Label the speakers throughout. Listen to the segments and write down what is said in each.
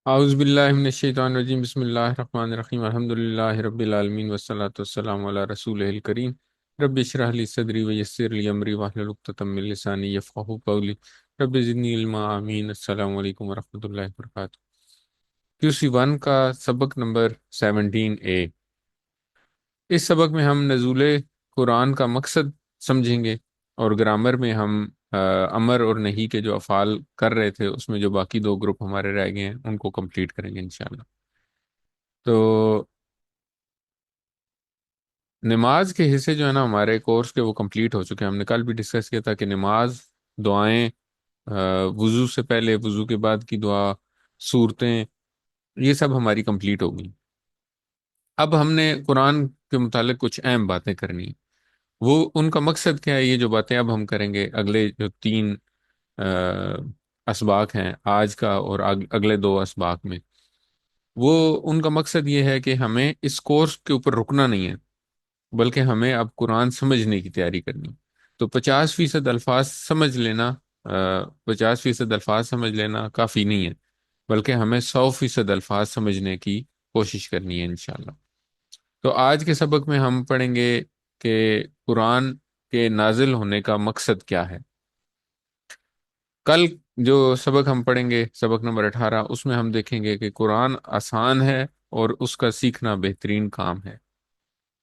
Speaker 1: اعوذ باللہ من الشیطان الرجیم، بسم اللہ الرحمن الرحیم، الحمد للہ رب العالمین والصلاة والسلام علی رسولہ الکریم، رب اشرح لی صدری ویسر لی امری واحلل عقدۃ من لسانی یفقہوا قولی، رب زدنی علما، آمین۔ السلام علیکم ورحمۃ اللہ وبرکاتہ۔ QC1 کا سبق نمبر 17A۔ اس سبق میں ہم نزول قرآن کا مقصد سمجھیں گے، اور گرامر میں ہم امر اور نہیں کے جو افعال کر رہے تھے اس میں جو باقی دو گروپ ہمارے رہ گئے ہیں ان کو کمپلیٹ کریں گے انشاءاللہ۔ تو نماز کے حصے جو ہے نا ہمارے کورس کے وہ کمپلیٹ ہو چکے ہیں۔ ہم نے کل بھی ڈسکس کیا تھا کہ نماز، دعائیں، وضو سے پہلے، وضو کے بعد کی دعا، صورتیں، یہ سب ہماری کمپلیٹ ہو گئی۔ اب ہم نے قرآن کے متعلق کچھ اہم باتیں کرنی ہیں۔ وہ ان کا مقصد کیا ہے؟ یہ جو باتیں اب ہم کریں گے اگلے جو تین اسباق ہیں، آج کا اور اگلے دو اسباق میں، وہ ان کا مقصد یہ ہے کہ ہمیں اس کورس کے اوپر رکنا نہیں ہے، بلکہ ہمیں اب قرآن سمجھنے کی تیاری کرنی۔ تو 50% الفاظ سمجھ لینا، 50% الفاظ سمجھ لینا کافی نہیں ہے، بلکہ ہمیں 100% الفاظ سمجھنے کی کوشش کرنی ہے انشاءاللہ۔ تو آج کے سبق میں ہم پڑھیں گے کہ قرآن کے نازل ہونے کا مقصد کیا ہے۔ کل جو سبق ہم پڑھیں گے، سبق نمبر 18، اس میں ہم دیکھیں گے کہ قرآن آسان ہے اور اس کا سیکھنا بہترین کام ہے۔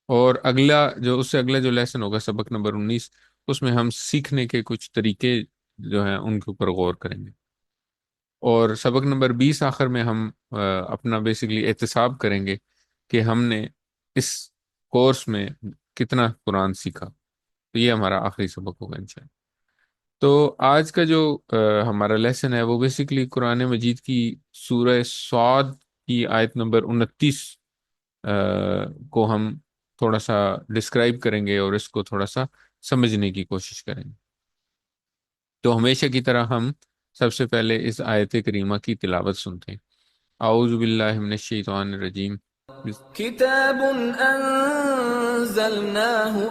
Speaker 1: اور اگلا جو اس سے اگلا جو لیسن ہوگا، سبق نمبر 19، اس میں ہم سیکھنے کے کچھ طریقے جو ہیں ان کے اوپر غور کریں گے۔ اور سبق نمبر 20 آخر میں ہم اپنا بیسیکلی احتساب کریں گے کہ ہم نے اس کورس میں کتنا قرآن سیکھا۔ تو یہ ہمارا آخری سبق ہوگا انشاءاللہ۔ تو آج کا جو ہمارا لیسن ہے وہ بیسیکلی قرآن مجید کی سورہ صاد کی آیت نمبر 29 کو ہم تھوڑا سا ڈسکرائب کریں گے اور اس کو تھوڑا سا سمجھنے کی کوشش کریں گے۔ تو ہمیشہ کی طرح ہم سب سے پہلے اس آیت کریمہ کی تلاوت سنتے ہیں۔ اعوذ باللہ من الشیطان الرجیم۔
Speaker 2: كتاب أنزلناه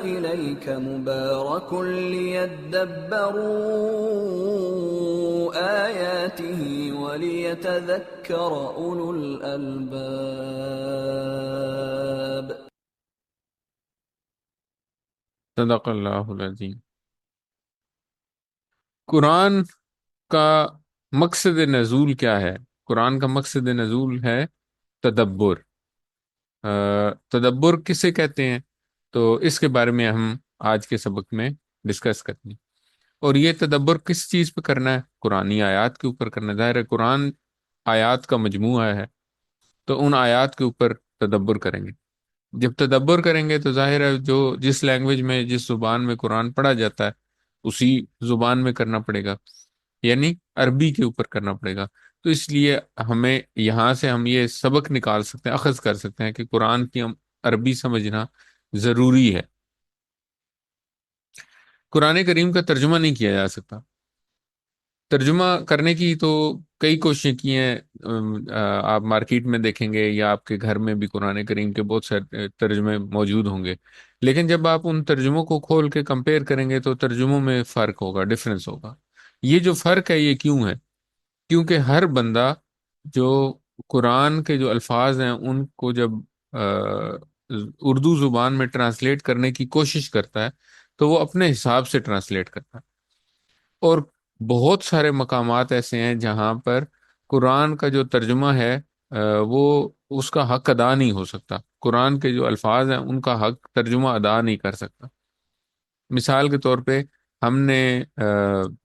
Speaker 2: إليك مبارك ليدبروا آياته وليتذكر أولو الألباب۔
Speaker 1: صدق اللہ العظیم۔ قرآن کا مقصد نزول کیا ہے؟ قرآن کا مقصد نزول ہے تدبر۔ تدبر کسے کہتے ہیں؟ تو اس کے بارے میں ہم آج کے سبق میں ڈسکس کرتے ہیں۔ اور یہ تدبر کس چیز پہ کرنا ہے؟ قرآنی آیات کے اوپر کرنا ہے۔ ظاہر ہے قرآن آیات کا مجموعہ ہے، تو ان آیات کے اوپر تدبر کریں گے۔ جب تدبر کریں گے تو ظاہر ہے جو جس لینگویج میں، جس زبان میں قرآن پڑھا جاتا ہے اسی زبان میں کرنا پڑے گا، یعنی عربی کے اوپر کرنا پڑے گا۔ تو اس لیے ہمیں یہاں سے ہم یہ سبق نکال سکتے ہیں، اخذ کر سکتے ہیں کہ قرآن کی ہم عربی سمجھنا ضروری ہے۔ قرآن کریم کا ترجمہ نہیں کیا جا سکتا۔ ترجمہ کرنے کی تو کئی کوششیں کی ہیں۔ آپ مارکیٹ میں دیکھیں گے یا آپ کے گھر میں بھی قرآن کریم کے بہت سارے ترجمے موجود ہوں گے، لیکن جب آپ ان ترجموں کو کھول کے کمپیئر کریں گے تو ترجموں میں فرق ہوگا، ڈفرنس ہوگا۔ یہ جو فرق ہے یہ کیوں ہے؟ کیونکہ ہر بندہ جو قرآن کے جو الفاظ ہیں ان کو جب اردو زبان میں ٹرانسلیٹ کرنے کی کوشش کرتا ہے تو وہ اپنے حساب سے ٹرانسلیٹ کرتا ہے، اور بہت سارے مقامات ایسے ہیں جہاں پر قرآن کا جو ترجمہ ہے وہ اس کا حق ادا نہیں ہو سکتا۔ قرآن کے جو الفاظ ہیں ان کا حق ترجمہ ادا نہیں کر سکتا۔ مثال کے طور پہ ہم نے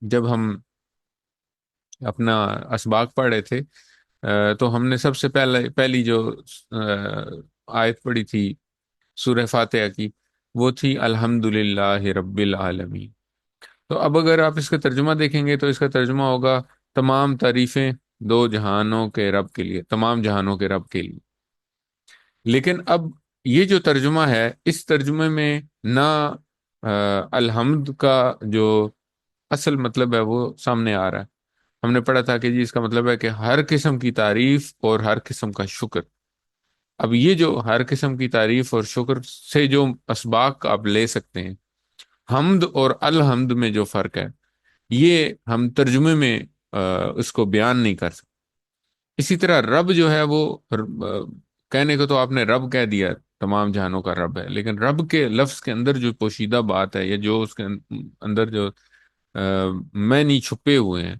Speaker 1: جب ہم اپنا اسباق پڑھ رہے تھے تو ہم نے سب سے پہلی جو آیت پڑھی تھی سورہ فاتحہ کی، وہ تھی الحمد رب العالمین۔ تو اب اگر آپ اس کا ترجمہ دیکھیں گے تو اس کا ترجمہ ہوگا تمام تعریفیں دو جہانوں کے رب کے لیے، تمام جہانوں کے رب کے لیے۔ لیکن اب یہ جو ترجمہ ہے، اس ترجمے میں نہ الحمد کا جو اصل مطلب ہے وہ سامنے آ رہا ہے۔ ہم نے پڑھا تھا کہ جی اس کا مطلب ہے کہ ہر قسم کی تعریف اور ہر قسم کا شکر۔ اب یہ جو ہر قسم کی تعریف اور شکر سے جو اسباق آپ لے سکتے ہیں، حمد اور الحمد میں جو فرق ہے یہ ہم ترجمے میں اس کو بیان نہیں کر سکتے۔ اسی طرح رب جو ہے وہ کہنے کو تو آپ نے رب کہہ دیا، تمام جہانوں کا رب ہے، لیکن رب کے لفظ کے اندر جو پوشیدہ بات ہے، یا جو اس کے اندر جو معنی چھپے ہوئے ہیں،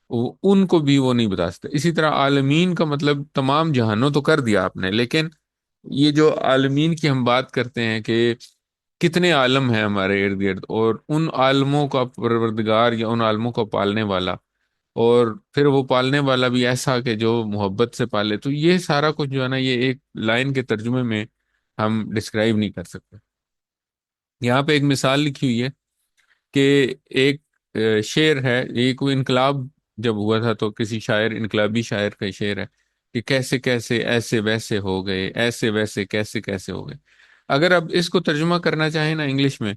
Speaker 1: ان کو بھی وہ نہیں بتا سکتے۔ اسی طرح عالمین کا مطلب تمام جہانوں تو کر دیا آپ نے، لیکن یہ جو عالمین کی ہم بات کرتے ہیں کہ کتنے عالم ہیں ہمارے ارد گرد، اور ان عالموں کا پروردگار یا ان عالموں کو پالنے والا، اور پھر وہ پالنے والا بھی ایسا کہ جو محبت سے پالے، تو یہ سارا کچھ جو ہے نا، یہ ایک لائن کے ترجمے میں ہم ڈسکرائب نہیں کر سکتے۔ یہاں پہ ایک مثال لکھی ہوئی ہے کہ ایک شعر ہے، یہ کوئی انقلاب جب ہوا تھا تو کسی شاعر، انقلابی شاعر کا شعر ہے کہ کیسے کیسے ایسے ویسے ہو گئے، ایسے ویسے کیسے کیسے ہو گئے۔ اگر اب اس کو ترجمہ کرنا چاہیں نا انگلش میں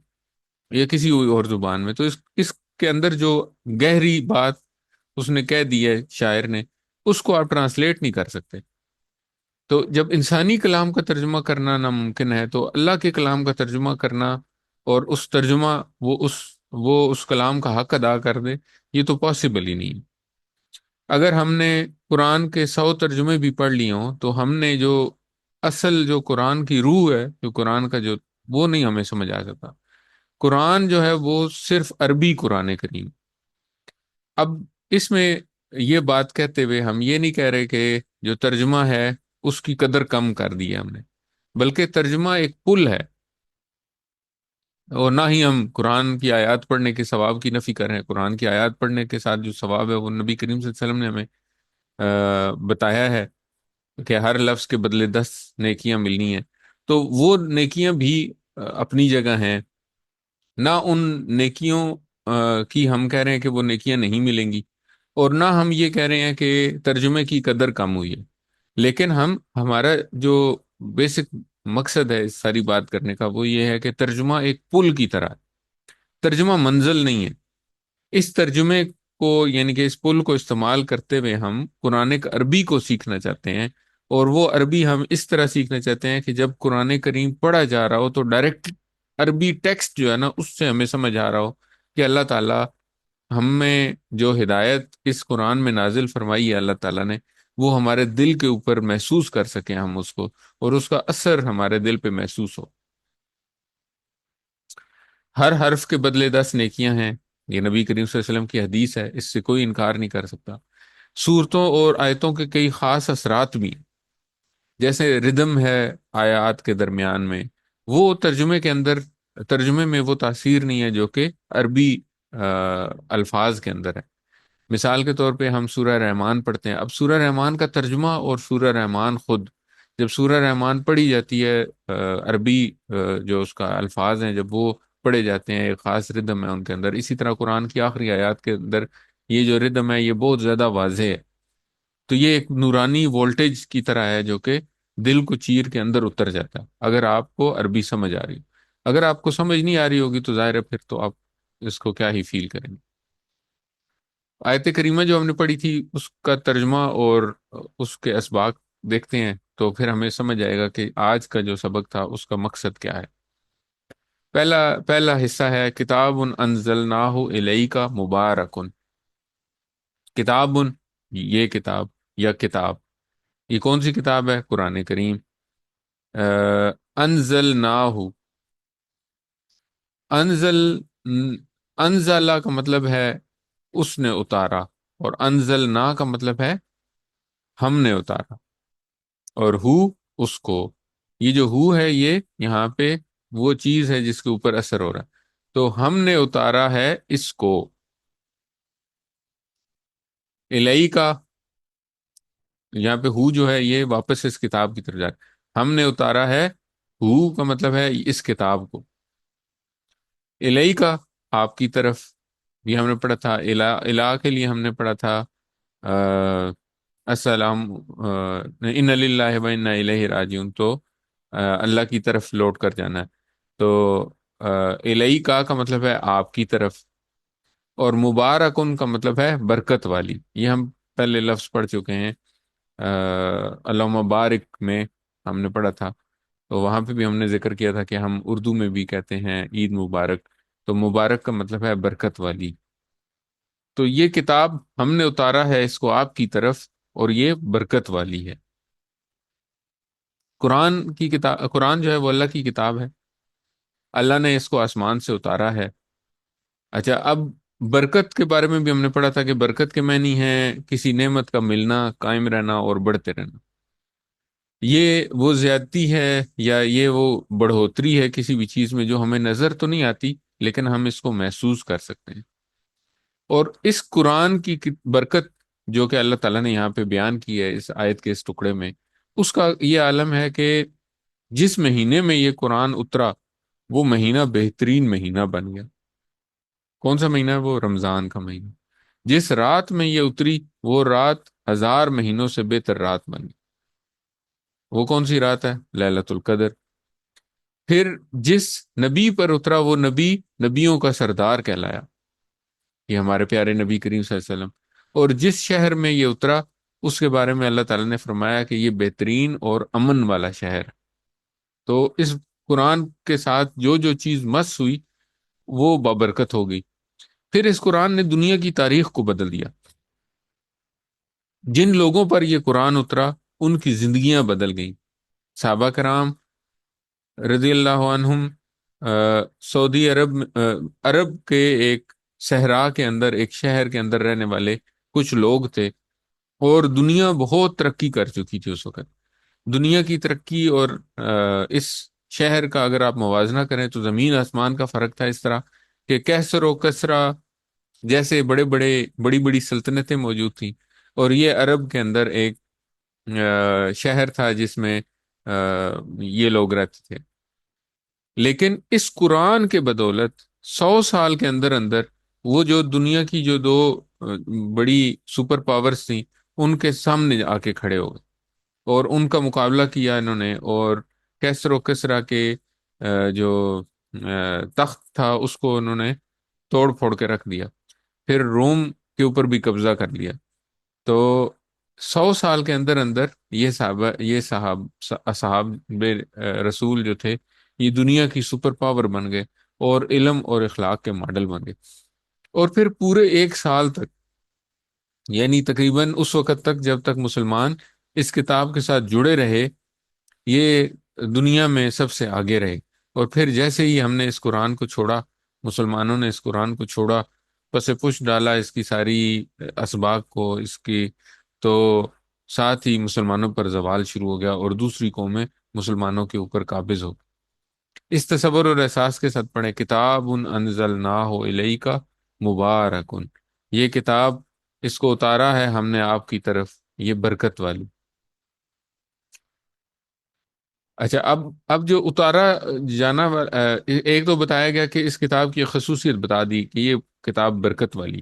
Speaker 1: یا کسی اور زبان میں، تو اس کے اندر جو گہری بات اس نے کہہ دی ہے شاعر نے، اس کو آپ ٹرانسلیٹ نہیں کر سکتے۔ تو جب انسانی کلام کا ترجمہ کرنا ناممکن ہے، تو اللہ کے کلام کا ترجمہ کرنا اور اس ترجمہ، وہ اس وہ اس کلام کا حق ادا کر دے، یہ تو پاسبل ہی نہیں ہے۔ اگر ہم نے قرآن کے 100 ترجمے بھی پڑھ لیے ہوں، تو ہم نے جو اصل جو قرآن کی روح ہے، جو قرآن کا جو، وہ نہیں ہمیں سمجھ آ سکتا۔ قرآن جو ہے وہ صرف عربی قرآن کریم۔ اب اس میں یہ بات کہتے ہوئے ہم یہ نہیں کہہ رہے کہ جو ترجمہ ہے اس کی قدر کم کر دی ہے ہم نے، بلکہ ترجمہ ایک پل ہے، اور نہ ہی ہم قرآن کی آیات پڑھنے کے ثواب کی نفی کر رہے ہیں۔ قرآن کی آیات پڑھنے کے ساتھ جو ثواب ہے، وہ نبی کریم صلی اللہ علیہ وسلم نے ہمیں بتایا ہے کہ ہر لفظ کے بدلے 10 نیکیاں ملنی ہیں۔ تو وہ نیکیاں بھی اپنی جگہ ہیں، نہ ان نیکیوں کی ہم کہہ رہے ہیں کہ وہ نیکیاں نہیں ملیں گی، اور نہ ہم یہ کہہ رہے ہیں کہ ترجمے کی قدر کم ہوئی ہے۔ لیکن ہمارا جو بیسک مقصد ہے اس ساری بات کرنے کا، وہ یہ ہے کہ ترجمہ ایک پل کی طرح ہے، ترجمہ منزل نہیں ہے۔ اس ترجمے کو، یعنی کہ اس پل کو استعمال کرتے ہوئے ہم قرآن عربی کو سیکھنا چاہتے ہیں، اور وہ عربی ہم اس طرح سیکھنا چاہتے ہیں کہ جب قرآن کریم پڑھا جا رہا ہو تو ڈائریکٹ عربی ٹیکسٹ جو ہے نا، اس سے ہمیں سمجھ آ رہا ہو کہ اللہ تعالیٰ ہمیں جو ہدایت اس قرآن میں نازل فرمائی ہے اللہ تعالیٰ نے، وہ ہمارے دل کے اوپر محسوس کر سکیں ہم اس کو، اور اس کا اثر ہمارے دل پہ محسوس ہو۔ ہر حرف کے بدلے 10 نیکیاں ہیں، یہ نبی کریم صلی اللہ علیہ وسلم کی حدیث ہے، اس سے کوئی انکار نہیں کر سکتا۔ صورتوں اور آیتوں کے کئی خاص اثرات بھی ہیں، جیسے ردم ہے آیات کے درمیان میں، وہ ترجمے میں وہ تاثیر نہیں ہے جو کہ عربی الفاظ کے اندر ہے۔ مثال کے طور پہ ہم سورہ رحمان پڑھتے ہیں، اب سورہ رحمان کا ترجمہ اور سورہ رحمان خود، جب سورہ رحمان پڑھی جاتی ہے، عربی جو اس کا الفاظ ہیں، جب وہ پڑھے جاتے ہیں، ایک خاص ردم ہے ان کے اندر۔ اسی طرح قرآن کی آخری آیات کے اندر یہ جو ردم ہے، یہ بہت زیادہ واضح ہے۔ تو یہ ایک نورانی وولٹیج کی طرح ہے جو کہ دل کو چیر کے اندر اتر جاتا ہے، اگر آپ کو عربی سمجھ آ رہی ہو۔ اگر آپ کو سمجھ نہیں آ رہی ہوگی تو ظاہر ہے پھر تو آپ اس کو کیا ہی فیل کریں گے۔ آیت کریمہ جو ہم نے پڑھی تھی، اس کا ترجمہ اور اس کے اسباق دیکھتے ہیں تو پھر ہمیں سمجھ آئے گا کہ آج کا جو سبق تھا اس کا مقصد کیا ہے۔ پہلا حصہ ہے کتاب انزلناہ الیک مبارک۔ کتاب، یہ کتاب یا کتاب، یہ کون سی کتاب ہے؟ قرآن کریم۔ انزلناہ، انزل، انزلہ کا مطلب ہے اس نے اتارا، اور انزلنا کا مطلب ہے ہم نے اتارا، اور ہو اس کو، یہ جو ہو ہے یہ یہاں پہ وہ چیز ہے جس کے اوپر اثر ہو رہا ہے، تو ہم نے اتارا ہے اس کو۔ الہی کا، یہاں پہ ہو جو ہے یہ واپس اس کتاب کی طرف جا رہا ہے، ہم نے اتارا ہے، ہو کا مطلب ہے اس کتاب کو، الہی کا آپ کی طرف بھی ہم نے پڑھا تھا، الہ کے لیے ہم نے پڑھا تھا السلام، ان للہ و انا الیہ راجعون، تو اللہ کی طرف لوٹ کر جانا ہے۔ تو الیہ کا مطلب ہے آپ کی طرف، اور مبارکن کا مطلب ہے برکت والی، یہ ہم پہلے لفظ پڑھ چکے ہیں، اللہم بارک میں ہم نے پڑھا تھا، تو وہاں پہ بھی ہم نے ذکر کیا تھا کہ ہم اردو میں بھی کہتے ہیں عید مبارک، تو مبارک کا مطلب ہے برکت والی۔ تو یہ کتاب ہم نے اتارا ہے اس کو آپ کی طرف، اور یہ برکت والی ہے۔ قرآن کی کتاب، قرآن جو ہے وہ اللہ کی کتاب ہے، اللہ نے اس کو آسمان سے اتارا ہے۔ اچھا، اب برکت کے بارے میں بھی ہم نے پڑھا تھا کہ برکت کے معنی ہے کسی نعمت کا ملنا، قائم رہنا اور بڑھتے رہنا۔ یہ وہ زیادتی ہے یا یہ وہ بڑھوتری ہے کسی بھی چیز میں جو ہمیں نظر تو نہیں آتی لیکن ہم اس کو محسوس کر سکتے ہیں۔ اور اس قرآن کی برکت جو کہ اللہ تعالیٰ نے یہاں پہ بیان کی ہے اس آیت کے اس ٹکڑے میں، اس کا یہ عالم ہے کہ جس مہینے میں یہ قرآن اترا وہ مہینہ بہترین مہینہ بن گیا۔ کون سا مہینہ ہے وہ؟ رمضان کا مہینہ۔ جس رات میں یہ اتری وہ رات 1000 مہینوں سے بہتر رات بن گئی۔ وہ کون سی رات ہے؟ لیلۃ القدر۔ پھر جس نبی پر اترا وہ نبی نبیوں کا سردار کہلایا، یہ ہمارے پیارے نبی کریم صلی اللہ علیہ وسلم۔ اور جس شہر میں یہ اترا اس کے بارے میں اللہ تعالیٰ نے فرمایا کہ یہ بہترین اور امن والا شہر ہے۔ تو اس قرآن کے ساتھ جو جو چیز مس ہوئی وہ بابرکت ہو گئی۔ پھر اس قرآن نے دنیا کی تاریخ کو بدل دیا۔ جن لوگوں پر یہ قرآن اترا ان کی زندگیاں بدل گئیں۔ صحابہ کرام رضی اللہ عنہم سعودی عرب کے ایک صحرا کے اندر، ایک شہر کے اندر رہنے والے کچھ لوگ تھے، اور دنیا بہت ترقی کر چکی تھی اس وقت۔ دنیا کی ترقی اور اس شہر کا اگر آپ موازنہ کریں تو زمین آسمان کا فرق تھا، اس طرح کہ کیسر و کسرا جیسے بڑی بڑی سلطنتیں موجود تھیں، اور یہ عرب کے اندر ایک شہر تھا جس میں یہ لوگ رہتے تھے۔ لیکن اس قرآن کے بدولت 100 سال کے اندر اندر وہ جو دنیا کی جو دو بڑی سپر پاورز تھیں ان کے سامنے آ کے کھڑے ہو گئے، اور ان کا مقابلہ کیا انہوں نے، اور کیسر و کسرا کے جو تخت تھا اس کو انہوں نے توڑ پھوڑ کے رکھ دیا۔ پھر روم کے اوپر بھی قبضہ کر لیا۔ تو 100 سال کے اندر اندر صحاب رسول جو تھے یہ دنیا کی سپر پاور بن گئے اور علم اور اخلاق کے ماڈل بن گئے۔ اور پھر پورے 1 سال تک، یعنی تقریباً اس وقت تک جب تک مسلمان اس کتاب کے ساتھ جڑے رہے، یہ دنیا میں سب سے آگے رہے۔ اور پھر جیسے ہی ہم نے اس قرآن کو چھوڑا، مسلمانوں نے اس قرآن کو چھوڑا، پس پش ڈالا اس کی ساری اسباق کو، اس کی، تو ساتھ ہی مسلمانوں پر زوال شروع ہو گیا اور دوسری قومیں مسلمانوں کے اوپر قابض ہو گئی۔ اس تصور اور احساس کے ساتھ پڑھیں، کتاب انزلناہ الیک مبارکن، یہ کتاب، اس کو اتارا ہے ہم نے آپ کی طرف، یہ برکت والی۔ اچھا، اب جو اتارا جانا ایک تو بتایا گیا کہ اس کتاب کی خصوصیت بتا دی کہ یہ کتاب برکت والی،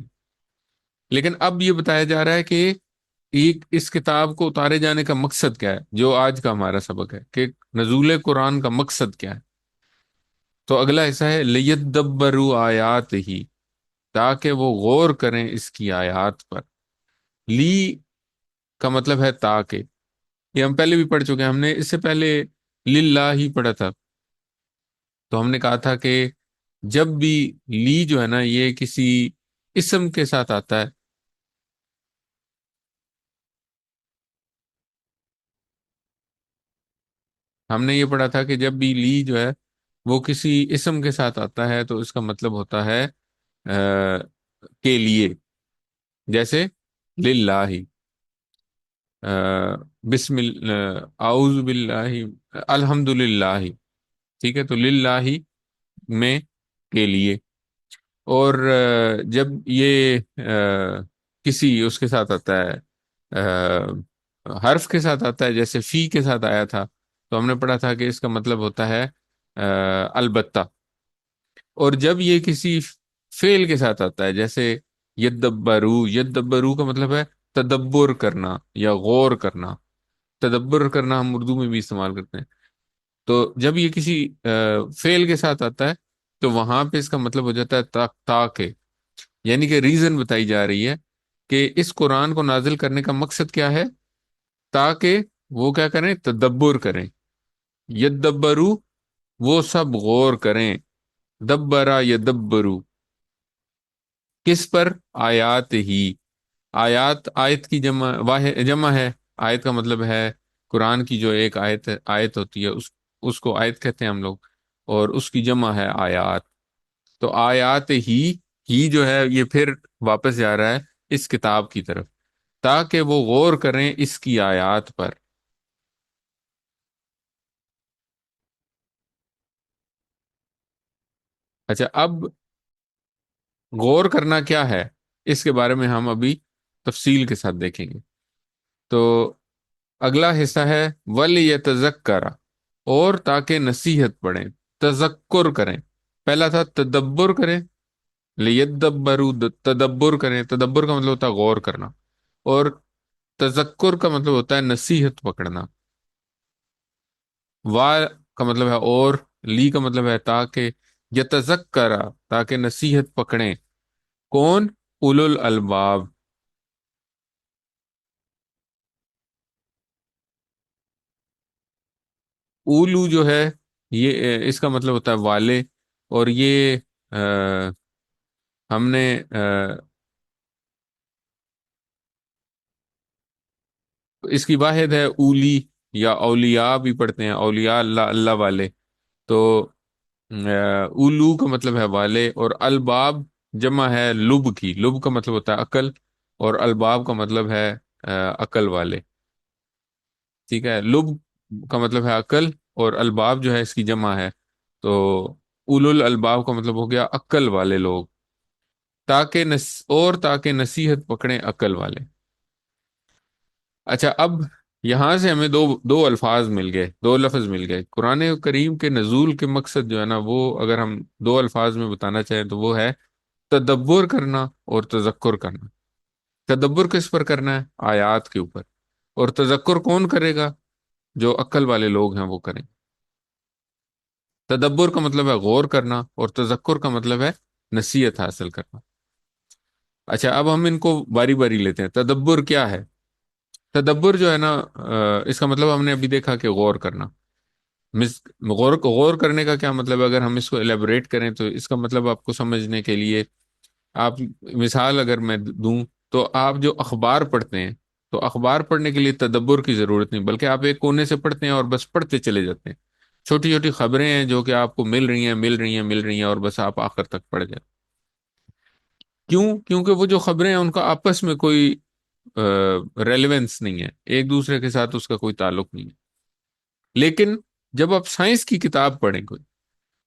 Speaker 1: لیکن اب یہ بتایا جا رہا ہے کہ ایک اس کتاب کو اتارے جانے کا مقصد کیا ہے، جو آج کا ہمارا سبق ہے کہ نزول قرآن کا مقصد کیا ہے۔ تو اگلا حصہ ہے لیدبروا آیات ہی، تاکہ وہ غور کریں اس کی آیات پر۔ لی کا مطلب ہے تاکہ، یہ ہم پہلے بھی پڑھ چکے ہیں، ہم نے اس سے پہلے للہ ہی پڑھا تھا۔ تو ہم نے کہا تھا کہ جب بھی لی جو ہے نا یہ کسی اسم کے ساتھ آتا ہے، ہم نے یہ پڑھا تھا کہ جب بھی لی جو ہے وہ کسی اسم کے ساتھ آتا ہے تو اس کا مطلب ہوتا ہے کے لیے، جیسے للہ، بسم اللہ، اعوذ باللہ، الحمد للہ، ٹھیک ہے، تو للہ میں کے لیے۔ اور جب یہ کسی اس کے ساتھ آتا ہے، حرف کے ساتھ آتا ہے، جیسے فی کے ساتھ آیا تھا، تو ہم نے پڑھا تھا کہ اس کا مطلب ہوتا ہے البتہ۔ اور جب یہ کسی فعل کے ساتھ آتا ہے، جیسے یدبرو، یدبرو کا مطلب ہے تدبر کرنا یا غور کرنا۔ تدبر کرنا ہم اردو میں بھی استعمال کرتے ہیں۔ تو جب یہ کسی فعل کے ساتھ آتا ہے تو وہاں پہ اس کا مطلب ہو جاتا ہے تاکہ، یعنی کہ ریزن بتائی جا رہی ہے کہ اس قرآن کو نازل کرنے کا مقصد کیا ہے، تاکہ وہ کیا کریں، تدبر کریں۔ یدبرو، وہ سب غور کریں، دبرا یدبرو، کس پر؟ آیات ہی، آیات، آیت کی جمع واحد جمع ہے. آیت کا مطلب ہے قرآن کی جو ایک آیت ہوتی ہے اس کو آیت کہتے ہیں ہم لوگ. اور اس کی جمع ہے آیات. تو آیات ہی جو ہے یہ پھر واپس جا رہا ہے اس کتاب کی طرف، تاکہ وہ غور کریں اس کی آیات پر. اچھا، اب غور کرنا کیا ہے اس کے بارے میں ہم ابھی تفصیل کے ساتھ دیکھیں گے. تو اگلا حصہ ہے وَلِيَتَذَكَّرَ، اور تاکہ نصیحت پڑھیں، تذکر کریں. پہلا تھا تدبر کریں، لیدبروا، تدبر کریں. تدبر کا مطلب ہوتا ہے غور کرنا، اور تذکر کا مطلب ہوتا ہے نصیحت پکڑنا. وا کا مطلب ہے اور، لی کا مطلب ہے تاکہ، یتذکر تاکہ نصیحت پکڑیں. کون؟ اولو الالباب. اولو جو ہے یہ اس کا مطلب ہوتا ہے والے. اور یہ ہم نے اس کی واحد ہے اولی، یا اولیاء بھی پڑھتے ہیں، اولیاء اللہ، اللہ والے. تو اولو کا مطلب ہے والے، اور الباب جمع ہے لب کی. لب کا مطلب ہوتا ہے عقل، اور الباب کا مطلب ہے عقل والے. ٹھیک ہے، لب کا مطلب ہے عقل، اور الباب جو ہے اس کی جمع ہے. تو اولو الالباب کا مطلب ہو گیا عقل والے لوگ. اور تاکہ نصیحت پکڑیں عقل والے. اچھا، اب یہاں سے ہمیں دو دو الفاظ مل گئے، دو لفظ مل گئے. قرآن کریم کے نزول کے مقصد جو ہے نا، وہ اگر ہم دو الفاظ میں بتانا چاہیں تو وہ ہے تدبر کرنا اور تذکر کرنا. تدبر کس پر کرنا ہے؟ آیات کے اوپر. اور تذکر کون کرے گا؟ جو عقل والے لوگ ہیں وہ کریں. تدبر کا مطلب ہے غور کرنا، اور تذکر کا مطلب ہے نصیحت حاصل کرنا. اچھا، اب ہم ان کو باری باری لیتے ہیں. تدبر کیا ہے؟ تدبر جو ہے نا، اس کا مطلب ہم نے ابھی دیکھا کہ غور کرنا. غور کرنے کا کیا مطلب ہے؟ اگر ہم اس کو الیبوریٹ کریں تو اس کا مطلب آپ کو سمجھنے کے لیے، آپ مثال اگر میں دوں، تو آپ جو اخبار پڑھتے ہیں، تو اخبار پڑھنے کے لیے تدبر کی ضرورت نہیں، بلکہ آپ ایک کونے سے پڑھتے ہیں اور بس پڑھتے چلے جاتے ہیں. چھوٹی چھوٹی خبریں ہیں جو کہ آپ کو مل رہی ہیں، مل رہی ہیں، مل رہی ہیں، اور بس آپ آخر تک پڑھ جائیں. کیوں؟ کیونکہ وہ جو خبریں ہیں ان کا آپس میں کوئی ریلیونس نہیں ہے، ایک دوسرے کے ساتھ اس کا کوئی تعلق نہیں ہے. لیکن جب آپ سائنس کی کتاب پڑھیں کوئی،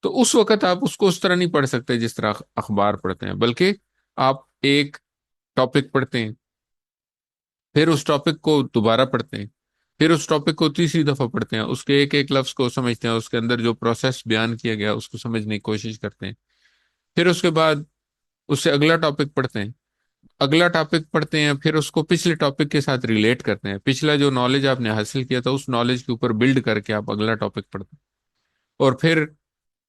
Speaker 1: تو اس وقت آپ اس کو اس طرح نہیں پڑھ سکتے جس طرح اخبار پڑھتے ہیں، بلکہ آپ ایک ٹاپک پڑھتے ہیں، پھر اس ٹاپک کو دوبارہ پڑھتے ہیں، پھر اس ٹاپک کو تیسری دفعہ پڑھتے ہیں، اس کے ایک ایک لفظ کو سمجھتے ہیں، اس کے اندر جو پروسیس بیان کیا گیا اس کو سمجھنے کی کوشش کرتے ہیں. پھر اس کے بعد اس سے اگلا ٹاپک پڑھتے ہیں، اگلا ٹاپک پڑھتے ہیں، پھر اس کو پچھلے ٹاپک کے ساتھ ریلیٹ کرتے ہیں. پچھلا جو نالج آپ نے حاصل کیا تھا اس نالج کے اوپر بلڈ کر کے آپ اگلا ٹاپک پڑھتے ہیں. اور پھر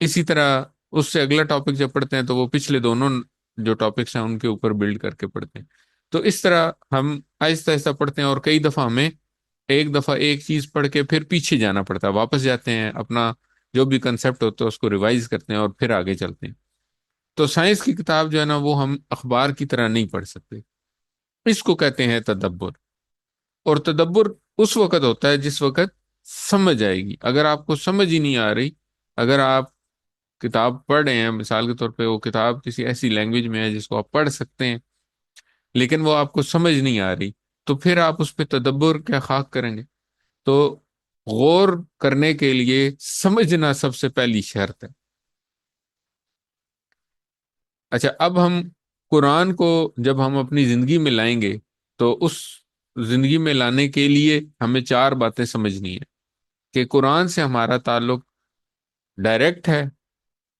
Speaker 1: اسی طرح اس سے اگلا ٹاپک جب پڑھتے ہیں تو وہ پچھلے دونوں جو ٹاپکس ہیں ان کے اوپر بلڈ کر کے پڑھتے ہیں. تو اس طرح ہم آہستہ آہستہ پڑھتے ہیں، اور کئی دفعہ ہمیں ایک دفعہ ایک چیز پڑھ کے پھر پیچھے جانا پڑتا ہے، واپس جاتے ہیں، اپنا جو بھی کنسپٹ ہوتا ہے اس کو ریوائز کرتے ہیں اور پھر آگے چلتے ہیں. تو سائنس کی کتاب جو ہے نا وہ ہم اخبار کی طرح نہیں پڑھ سکتے. اس کو کہتے ہیں تدبر. اور تدبر اس وقت ہوتا ہے جس وقت سمجھ آئے گی. اگر آپ کو سمجھ ہی نہیں آ رہی، اگر آپ کتاب پڑھ رہے ہیں، مثال کے طور پہ وہ کتاب کسی ایسی لینگویج میں ہے جس کو آپ پڑھ سکتے ہیں، لیکن وہ آپ کو سمجھ نہیں آ رہی، تو پھر آپ اس پہ تدبر کیا خاک کریں گے؟ تو غور کرنے کے لیے سمجھنا سب سے پہلی شرط ہے. اچھا، اب ہم قرآن کو جب ہم اپنی زندگی میں لائیں گے، تو اس زندگی میں لانے کے لیے ہمیں چار باتیں سمجھنی ہے. کہ قرآن سے ہمارا تعلق ڈائریکٹ ہے،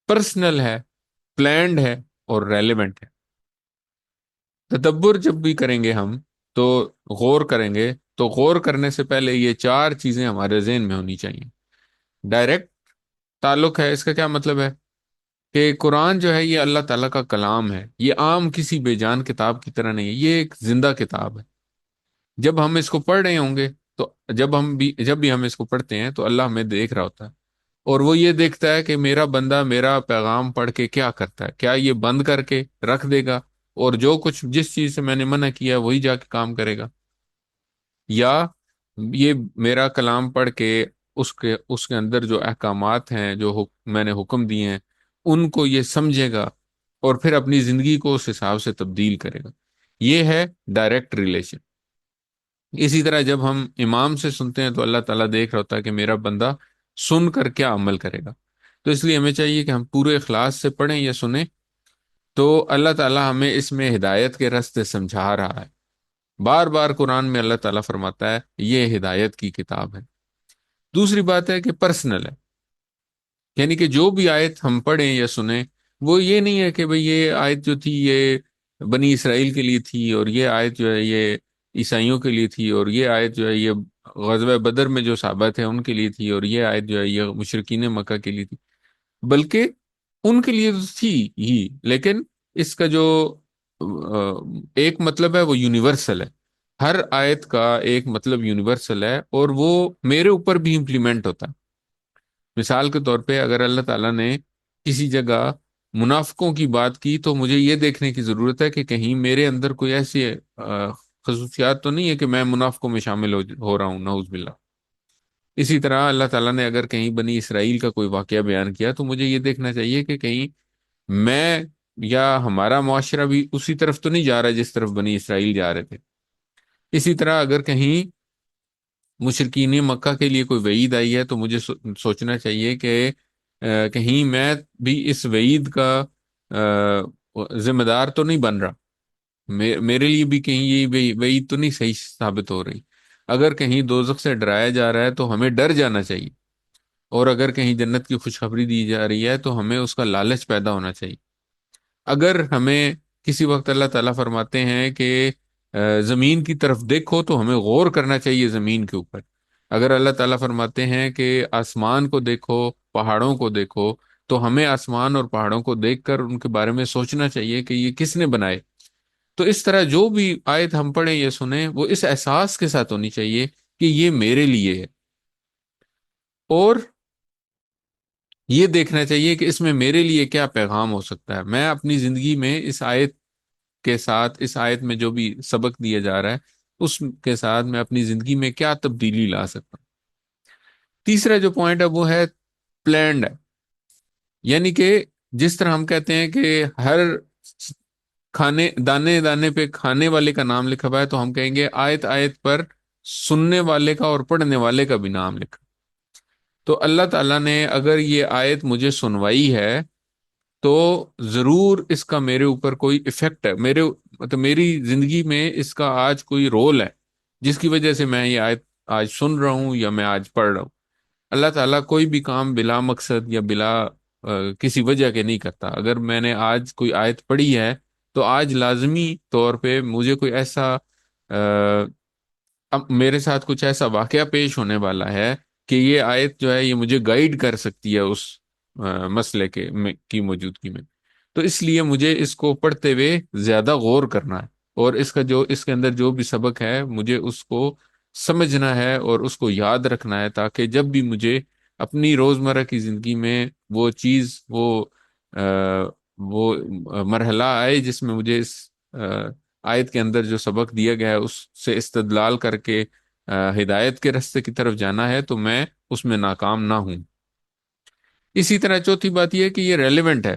Speaker 1: پرسنل ہے، پلانڈ ہے، اور ریلیونٹ ہے. تدبر جب بھی کریں گے ہم، تو غور کریں گے، تو غور کرنے سے پہلے یہ چار چیزیں ہمارے ذہن میں ہونی چاہیے. ڈائریکٹ تعلق ہے، اس کا کیا مطلب ہے؟ کہ قرآن جو ہے یہ اللہ تعالیٰ کا کلام ہے، یہ عام کسی بے جان کتاب کی طرح نہیں ہے، یہ ایک زندہ کتاب ہے. جب ہم اس کو پڑھ رہے ہوں گے، تو جب بھی ہم اس کو پڑھتے ہیں تو اللہ ہمیں دیکھ رہا ہوتا ہے، اور وہ یہ دیکھتا ہے کہ میرا بندہ میرا پیغام پڑھ کے کیا کرتا ہے. کیا یہ بند کر کے رکھ دے گا، اور جو کچھ جس چیز سے میں نے منع کیا وہی جا کے کام کرے گا، یا یہ میرا کلام پڑھ کے اس کے اندر جو احکامات ہیں، جو میں نے حکم دیے ہیں، ان کو یہ سمجھے گا اور پھر اپنی زندگی کو اس حساب سے تبدیل کرے گا۔ یہ ہے ڈائریکٹ ریلیشن۔ اسی طرح جب ہم امام سے سنتے ہیں تو اللہ تعالیٰ دیکھ رہا ہوتا ہے کہ میرا بندہ سن کر کیا عمل کرے گا، تو اس لیے ہمیں چاہیے کہ ہم پورے اخلاص سے پڑھیں یا سنیں۔ تو اللہ تعالیٰ ہمیں اس میں ہدایت کے راستے سمجھا رہا ہے۔ بار بار قرآن میں اللہ تعالیٰ فرماتا ہے یہ ہدایت کی کتاب ہے۔ دوسری بات ہے کہ پرسنل ہے، یعنی کہ جو بھی آیت ہم پڑھیں یا سنیں، وہ یہ نہیں ہے کہ بھئی یہ آیت جو تھی یہ بنی اسرائیل کے لیے تھی، اور یہ آیت جو ہے یہ عیسائیوں کے لیے تھی، اور یہ آیت جو ہے یہ غزوہ بدر میں جو صحابہ تھے ان کے لیے تھی، اور یہ آیت جو ہے یہ مشرکین مکہ کے لیے تھی۔ بلکہ ان کے لیے تو تھی ہی، لیکن اس کا جو ایک مطلب ہے وہ یونیورسل ہے۔ ہر آیت کا ایک مطلب یونیورسل ہے، اور وہ میرے اوپر بھی امپلیمنٹ ہوتا ہے۔ مثال کے طور پہ اگر اللہ تعالیٰ نے کسی جگہ منافقوں کی بات کی، تو مجھے یہ دیکھنے کی ضرورت ہے کہ کہیں میرے اندر کوئی ایسی خصوصیات تو نہیں ہے کہ میں منافقوں میں شامل ہو رہا ہوں، نعوذ باللہ۔ اسی طرح اللہ تعالیٰ نے اگر کہیں بنی اسرائیل کا کوئی واقعہ بیان کیا، تو مجھے یہ دیکھنا چاہیے کہ کہیں میں یا ہمارا معاشرہ بھی اسی طرف تو نہیں جا رہا جس طرف بنی اسرائیل جا رہے تھے۔ اسی طرح اگر کہیں مشرکین مکہ کے لیے کوئی وعید آئی ہے، تو مجھے سوچنا چاہیے کہ کہیں میں بھی اس وعید کا ذمہ دار تو نہیں بن رہا، میرے لیے بھی کہیں یہ وعید تو نہیں صحیح ثابت ہو رہی۔ اگر کہیں دوزخ سے ڈرایا جا رہا ہے تو ہمیں ڈر جانا چاہیے، اور اگر کہیں جنت کی خوشخبری دی جا رہی ہے تو ہمیں اس کا لالچ پیدا ہونا چاہیے۔ اگر ہمیں کسی وقت اللہ تعالیٰ فرماتے ہیں کہ زمین کی طرف دیکھو، تو ہمیں غور کرنا چاہیے زمین کے اوپر۔ اگر اللہ تعالیٰ فرماتے ہیں کہ آسمان کو دیکھو، پہاڑوں کو دیکھو، تو ہمیں آسمان اور پہاڑوں کو دیکھ کر ان کے بارے میں سوچنا چاہیے کہ یہ کس نے بنائے۔ تو اس طرح جو بھی آیت ہم پڑھیں یا سنیں، وہ اس احساس کے ساتھ ہونی چاہیے کہ یہ میرے لیے ہے، اور یہ دیکھنا چاہیے کہ اس میں میرے لیے کیا پیغام ہو سکتا ہے۔ میں اپنی زندگی میں اس آیت کے ساتھ، اس آیت میں جو بھی سبق دیا جا رہا ہے اس کے ساتھ میں اپنی زندگی میں کیا تبدیلی لا سکتا ہوں۔ تیسرا جو پوائنٹ ہے وہ ہے پلانڈ ہے، یعنی کہ جس طرح ہم کہتے ہیں کہ ہر کھانے دانے دانے پہ کھانے والے کا نام لکھا ہوا ہے، تو ہم کہیں گے آیت آیت پر سننے والے کا اور پڑھنے والے کا بھی نام لکھا۔ تو اللہ تعالیٰ نے اگر یہ آیت مجھے سنوائی ہے، تو ضرور اس کا میرے اوپر کوئی ایفیکٹ ہے، مطلب میری زندگی میں اس کا آج کوئی رول ہے، جس کی وجہ سے میں یہ آیت آج سن رہا ہوں یا میں آج پڑھ رہا ہوں۔ اللہ تعالیٰ کوئی بھی کام بلا مقصد یا بلا کسی وجہ کے نہیں کرتا۔ اگر میں نے آج کوئی آیت پڑھی ہے، تو آج لازمی طور پہ مجھے کوئی ایسا اب میرے ساتھ کچھ ایسا واقعہ پیش ہونے والا ہے کہ یہ آیت جو ہے یہ مجھے گائیڈ کر سکتی ہے اس مسئلے کی موجودگی میں۔ تو اس لیے مجھے اس کو پڑھتے ہوئے زیادہ غور کرنا ہے، اور اس کے اندر جو بھی سبق ہے مجھے اس کو سمجھنا ہے اور اس کو یاد رکھنا ہے، تاکہ جب بھی مجھے اپنی روزمرہ کی زندگی میں وہ چیز وہ مرحلہ آئے جس میں مجھے اس آیت کے اندر جو سبق دیا گیا ہے اس سے استدلال کر کے ہدایت کے راستے کی طرف جانا ہے، تو میں اس میں ناکام نہ ہوں۔ اسی طرح چوتھی بات یہ ہے کہ یہ ریلیونٹ ہے۔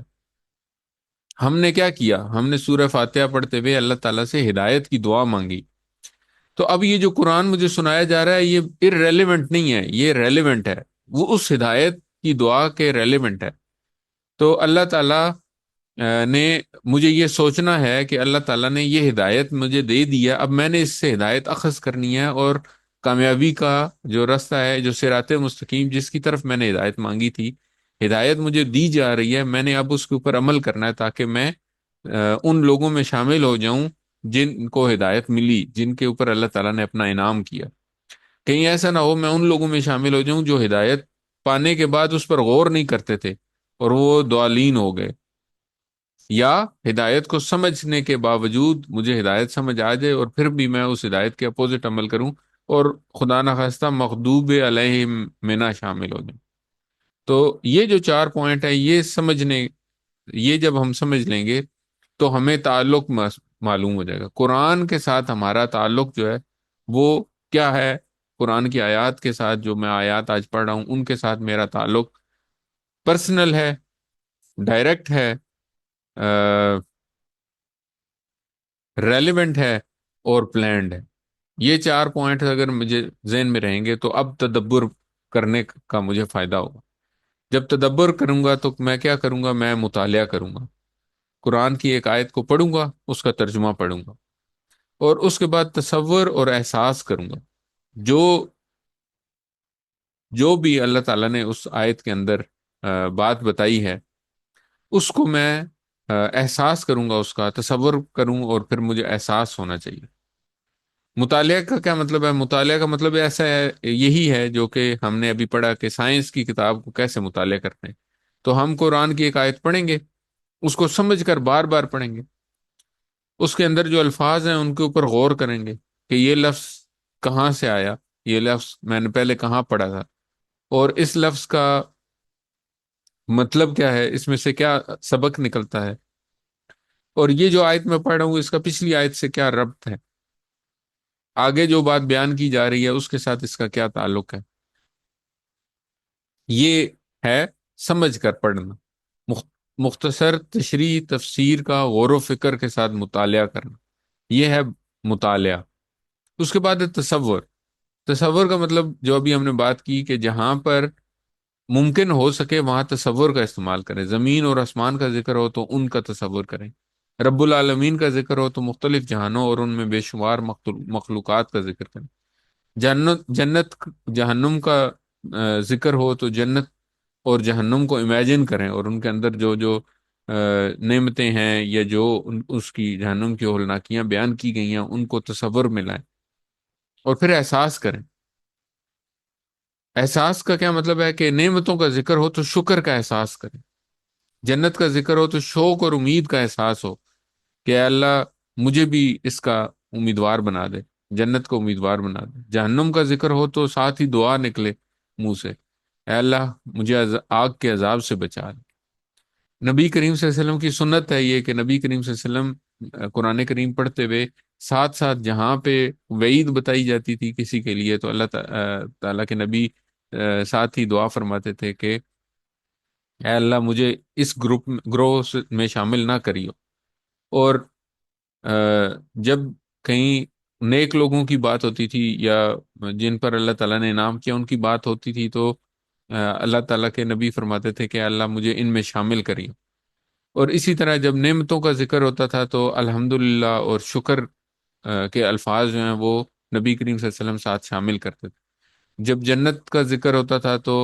Speaker 1: ہم نے کیا کیا؟ ہم نے سورہ فاتحہ پڑھتے ہوئے اللہ تعالیٰ سے ہدایت کی دعا مانگی۔ تو اب یہ جو قرآن مجھے سنایا جا رہا ہے یہ ارریلیونٹ نہیں ہے، یہ ریلیونٹ ہے، وہ اس ہدایت کی دعا کے ریلیونٹ ہے۔ تو اللہ تعالیٰ نے مجھے یہ سوچنا ہے کہ اللہ تعالیٰ نے یہ ہدایت مجھے دے دیا، اب میں نے اس سے ہدایت اخذ کرنی ہے، اور کامیابی کا جو راستہ ہے، جو صراط مستقیم جس کی طرف میں نے ہدایت مانگی تھی، ہدایت مجھے دی جا رہی ہے، میں نے اب اس کے اوپر عمل کرنا ہے، تاکہ میں ان لوگوں میں شامل ہو جاؤں جن کو ہدایت ملی، جن کے اوپر اللہ تعالیٰ نے اپنا انعام کیا۔ کہیں ایسا نہ ہو میں ان لوگوں میں شامل ہو جاؤں جو ہدایت پانے کے بعد اس پر غور نہیں کرتے تھے اور وہ ضالین ہو گئے، یا ہدایت کو سمجھنے کے باوجود مجھے ہدایت سمجھ آ جائے اور پھر بھی میں اس ہدایت کے اپوزٹ عمل کروں اور خدا نخواستہ مغضوب علیہم میں نہ شامل ہو جاؤں۔ تو یہ جو 4 پوائنٹ ہے یہ جب ہم سمجھ لیں گے، تو ہمیں تعلق معلوم ہو جائے گا قرآن کے ساتھ. ہمارا تعلق جو ہے وہ کیا ہے؟ قرآن کی آیات کے ساتھ، جو میں آیات آج پڑھ رہا ہوں ان کے ساتھ میرا تعلق پرسنل ہے، ڈائریکٹ ہے، ریلیونٹ ہے، اور پلانڈ ہے. یہ چار پوائنٹ اگر مجھے ذہن میں رہیں گے تو اب تدبر کرنے کا مجھے فائدہ ہوگا. جب تدبر کروں گا تو میں کیا کروں گا؟ میں مطالعہ کروں گا، قرآن کی ایک آیت کو پڑھوں گا، اس کا ترجمہ پڑھوں گا، اور اس کے بعد تصور اور احساس کروں گا. جو جو بھی اللہ تعالیٰ نے اس آیت کے اندر بات بتائی ہے، اس کو میں احساس کروں گا، اس کا تصور کروں، اور پھر مجھے احساس ہونا چاہیے. مطالعہ کا کیا مطلب ہے؟ مطالعہ کا مطلب ایسا ہے، یہی ہے جو کہ ہم نے ابھی پڑھا کہ سائنس کی کتاب کو کیسے مطالعہ کرتے ہیں. تو ہم قرآن کی ایک آیت پڑھیں گے، اس کو سمجھ کر بار بار پڑھیں گے، اس کے اندر جو الفاظ ہیں ان کے اوپر غور کریں گے کہ یہ لفظ کہاں سے آیا، یہ لفظ میں نے پہلے کہاں پڑھا تھا، اور اس لفظ کا مطلب کیا ہے، اس میں سے کیا سبق نکلتا ہے، اور یہ جو آیت میں پڑھ رہا ہوں اس کا پچھلی آیت سے کیا ربط ہے، آگے جو بات بیان کی جا رہی ہے اس کے ساتھ اس کا کیا تعلق ہے. یہ ہے سمجھ کر پڑھنا. مخ- مختصر تشریح تفسیر کا غور و فکر کے ساتھ مطالعہ کرنا، یہ ہے مطالعہ. اس کے بعد ہے تصور. تصور کا مطلب جو ابھی ہم نے بات کی کہ جہاں پر ممکن ہو سکے وہاں تصور کا استعمال کریں. زمین اور آسمان کا ذکر ہو تو ان کا تصور کریں، رب العالمین کا ذکر ہو تو مختلف جہانوں اور ان میں بے شمار مخلوقات کا ذکر کریں. جنت جہنم کا ذکر ہو تو جنت اور جہنم کو امیجن کریں، اور ان کے اندر جو جو نعمتیں ہیں یا جو اس کی جہنم کی ہولناکیاں بیان کی گئی ہیں ان کو تصور میں لائیں، اور پھر احساس کریں. احساس کا کیا مطلب ہے کہ نعمتوں کا ذکر ہو تو شکر کا احساس کریں، جنت کا ذکر ہو تو شوق اور امید کا احساس ہو کہ اے اللہ مجھے بھی اس کا امیدوار بنا دے، جنت کو امیدوار بنا دے. جہنم کا ذکر ہو تو ساتھ ہی دعا نکلے منہ سے، اے اللہ مجھے آگ کے عذاب سے بچا دے. نبی کریم صلی اللہ علیہ وسلم کی سنت ہے یہ کہ نبی کریم صلی اللہ علیہ وسلم قرآن کریم پڑھتے ہوئے ساتھ ساتھ جہاں پہ وعید بتائی جاتی تھی کسی کے لیے تو اللہ تعالیٰ کے نبی ساتھ ہی دعا فرماتے تھے کہ اے اللہ مجھے اس گروہ میں شامل نہ کریو. اور جب کہیں نیک لوگوں کی بات ہوتی تھی یا جن پر اللہ تعالیٰ نے انعام کیا ان کی بات ہوتی تھی تو اللہ تعالیٰ کے نبی فرماتے تھے کہ اللہ مجھے ان میں شامل کریو. اور اسی طرح جب نعمتوں کا ذکر ہوتا تھا تو الحمدللہ اور شکر کے الفاظ جو ہیں وہ نبی کریم صلی اللہ علیہ وسلم ساتھ شامل کرتے تھے. جب جنت کا ذکر ہوتا تھا تو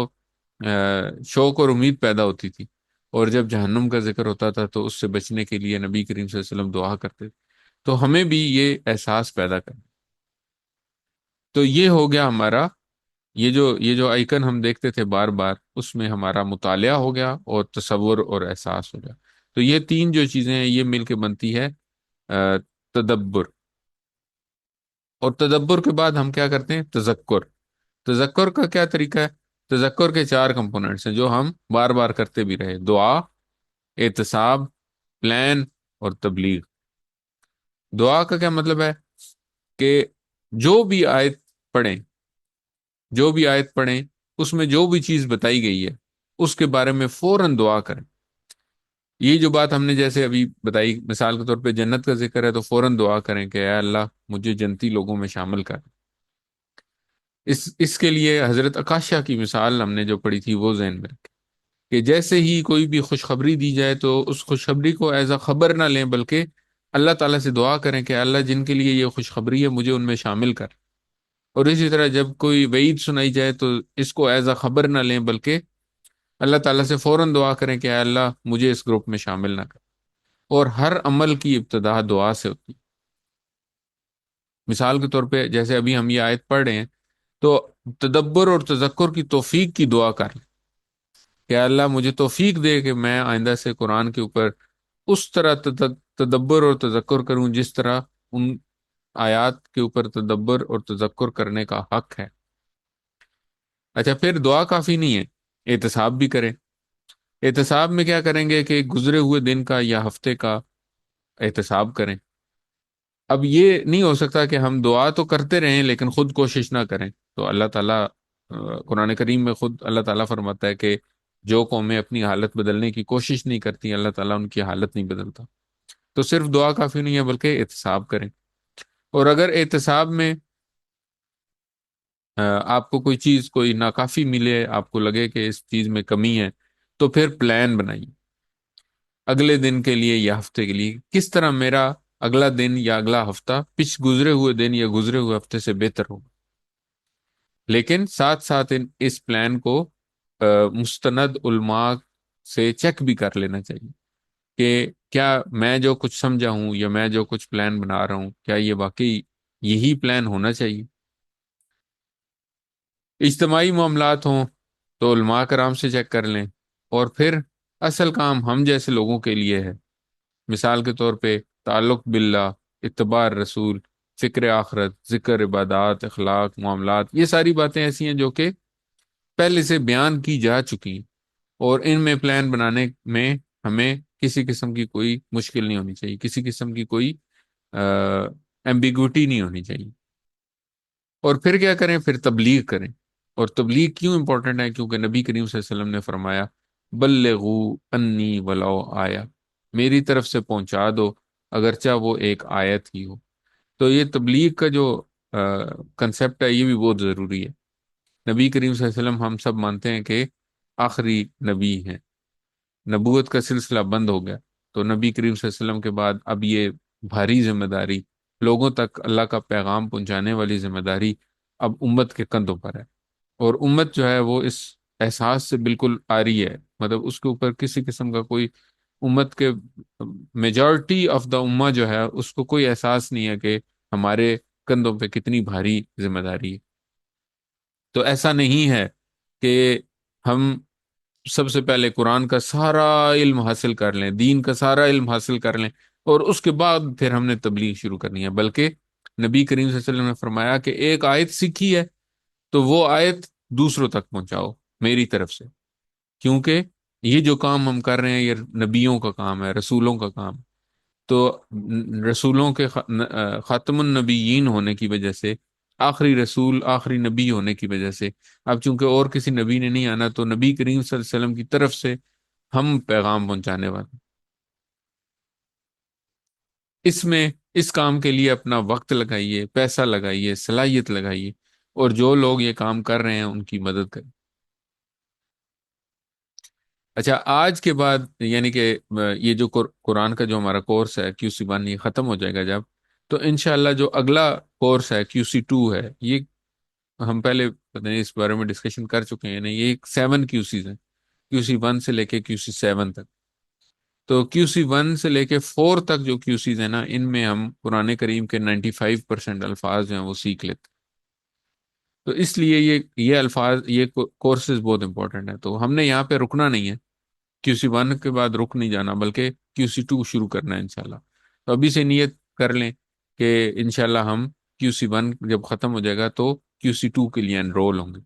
Speaker 1: شوق اور امید پیدا ہوتی تھی، اور جب جہنم کا ذکر ہوتا تھا تو اس سے بچنے کے لیے نبی کریم صلی اللہ علیہ وسلم دعا کرتے تھے. تو ہمیں بھی یہ احساس پیدا کرنا. تو یہ ہو گیا ہمارا، یہ جو آئیکن ہم دیکھتے تھے بار بار، اس میں ہمارا مطالعہ ہو گیا اور تصور اور احساس ہو گیا. تو یہ تین جو چیزیں ہیں یہ مل کے بنتی ہے تدبر. اور تدبر کے بعد ہم کیا کرتے ہیں؟ تذکر. تذکر کا کیا طریقہ ہے؟ تذکر کے چار کمپوننٹس ہیں جو ہم بار بار کرتے بھی رہے: دعا، احتساب، پلان، اور تبلیغ. دعا کا کیا مطلب ہے کہ جو بھی آیت پڑھیں، جو بھی آیت پڑھیں اس میں جو بھی چیز بتائی گئی ہے اس کے بارے میں فوراً دعا کریں. یہ جو بات ہم نے جیسے ابھی بتائی، مثال کے طور پہ جنت کا ذکر ہے تو فوراً دعا کریں کہ اے اللہ مجھے جنتی لوگوں میں شامل کر. اس کے لیے حضرت عکاشہ کی مثال ہم نے جو پڑھی تھی وہ ذہن میں رکھیں کہ جیسے ہی کوئی بھی خوشخبری دی جائے تو اس خوشخبری کو ایز اے خبر نہ لیں، بلکہ اللہ تعالیٰ سے دعا کریں کہ اللہ جن کے لیے یہ خوشخبری ہے مجھے ان میں شامل کر. اور اسی طرح جب کوئی وعید سنائی جائے تو اس کو ایز اے خبر نہ لیں، بلکہ اللہ تعالیٰ سے فوراً دعا کریں کہ اے اللہ مجھے اس گروپ میں شامل نہ کر. اور ہر عمل کی ابتدا دعا سے ہوتی ہے. مثال کے طور پہ جیسے ابھی ہم یہ آیت پڑھ رہے ہیں تو تدبر اور تذکر کی توفیق کی دعا کر لیں کہ اللہ مجھے توفیق دے کہ میں آئندہ سے قرآن کے اوپر اس طرح تدبر اور تذکر کروں جس طرح ان آیات کے اوپر تدبر اور تذکر کرنے کا حق ہے. اچھا، پھر دعا کافی نہیں ہے، احتساب بھی کریں. احتساب میں کیا کریں گے کہ گزرے ہوئے دن کا یا ہفتے کا احتساب کریں. اب یہ نہیں ہو سکتا کہ ہم دعا تو کرتے رہیں لیکن خود کوشش نہ کریں. تو اللہ تعالیٰ قرآن کریم میں خود اللہ تعالیٰ فرماتا ہے کہ جو قومیں اپنی حالت بدلنے کی کوشش نہیں کرتی اللہ تعالیٰ ان کی حالت نہیں بدلتا. تو صرف دعا کافی نہیں ہے بلکہ احتساب کریں. اور اگر احتساب میں آپ کو کوئی چیز کوئی ناکافی ملے، آپ کو لگے کہ اس چیز میں کمی ہے، تو پھر پلان بنائیے اگلے دن کے لیے یا ہفتے کے لیے. کس طرح میرا اگلا دن یا اگلا ہفتہ گزرے ہوئے دن یا گزرے ہوئے ہفتے سے بہتر ہوگا. لیکن ساتھ ساتھ اس پلان کو مستند علماء سے چیک بھی کر لینا چاہیے کہ کیا میں جو کچھ سمجھا ہوں یا میں جو کچھ پلان بنا رہا ہوں کیا یہ واقعی یہی پلان ہونا چاہیے. اجتماعی معاملات ہوں تو علماء کرام سے چیک کر لیں. اور پھر اصل کام ہم جیسے لوگوں کے لیے ہے، مثال کے طور پہ تعلق باللہ، اتباع رسول، فکر آخرت، ذکر، عبادات، اخلاق، معاملات، یہ ساری باتیں ایسی ہیں جو کہ پہلے سے بیان کی جا چکی ہیں. اور ان میں پلان بنانے میں ہمیں کسی قسم کی کوئی مشکل نہیں ہونی چاہیے، کسی قسم کی کوئی ایمبیگوٹی نہیں ہونی چاہیے. اور پھر کیا کریں؟ پھر تبلیغ کریں. اور تبلیغ کیوں امپورٹنٹ ہے؟ کیونکہ نبی کریم صلی اللہ علیہ وسلم نے فرمایا بلغوا انی ولو آیا، میری طرف سے پہنچا دو اگرچہ وہ ایک آیت ہی ہو. تو یہ تبلیغ کا جو کنسپٹ ہے یہ بھی بہت ضروری ہے. نبی کریم صلی اللہ علیہ وسلم ہم سب مانتے ہیں کہ آخری نبی ہیں، نبوت کا سلسلہ بند ہو گیا. تو نبی کریم صلی اللہ علیہ وسلم کے بعد اب یہ بھاری ذمہ داری، لوگوں تک اللہ کا پیغام پہنچانے والی ذمہ داری اب امت کے کندھوں پر ہے. اور امت جو ہے وہ اس احساس سے بالکل آری ہے، مطلب اس کے اوپر کسی قسم کا کوئی، امت کے میجورٹی آف دا امہ جو ہے اس کو کوئی احساس نہیں ہے کہ ہمارے کندھوں پہ کتنی بھاری ذمہ داری ہے. تو ایسا نہیں ہے کہ ہم سب سے پہلے قرآن کا سارا علم حاصل کر لیں، دین کا سارا علم حاصل کر لیں اور اس کے بعد پھر ہم نے تبلیغ شروع کرنی ہے. بلکہ نبی کریم صلی اللہ علیہ وسلم نے فرمایا کہ ایک آیت سیکھی ہے تو وہ آیت دوسروں تک پہنچاؤ میری طرف سے. کیونکہ یہ جو کام ہم کر رہے ہیں یہ نبیوں کا کام ہے، رسولوں کا کام. تو رسولوں کے خاتم النبیین ہونے کی وجہ سے، آخری رسول آخری نبی ہونے کی وجہ سے، اب چونکہ اور کسی نبی نے نہیں آنا تو نبی کریم صلی اللہ علیہ وسلم کی طرف سے ہم پیغام پہنچانے والے. اس میں اس کام کے لیے اپنا وقت لگائیے، پیسہ لگائیے، صلاحیت لگائیے، اور جو لوگ یہ کام کر رہے ہیں ان کی مدد کریں. اچھا، آج کے بعد یعنی کہ یہ جو قرآن کا جو ہمارا کورس ہے QC1 یہ ختم ہو جائے گا جب، تو انشاءاللہ جو اگلا کورس ہے QC2 ہے، یہ ہم پہلے پتہ نہیں اس بارے میں ڈسکشن کر چکے ہیں نہیں، یہ 7 QCs ہیں، QC1 سے لے کے QC7 تک. تو QC1 سے لے کے 4 تک جو QCs ہیں نا، ان میں ہم قرآن کریم کے 95% الفاظ جو ہیں وہ سیکھ لیتے. تو اس لیے یہ الفاظ، یہ کورسز بہت امپورٹنٹ ہیں. تو ہم نے یہاں پہ رکنا نہیں ہے، QC1 کے بعد رک نہیں جانا بلکہ QC2 شروع کرنا ہے انشاءاللہ. تو ابھی سے نیت کر لیں کہ انشاءاللہ ہم QC1 جب ختم ہو جائے گا تو QC2 کے لیے انرول ہوں گے.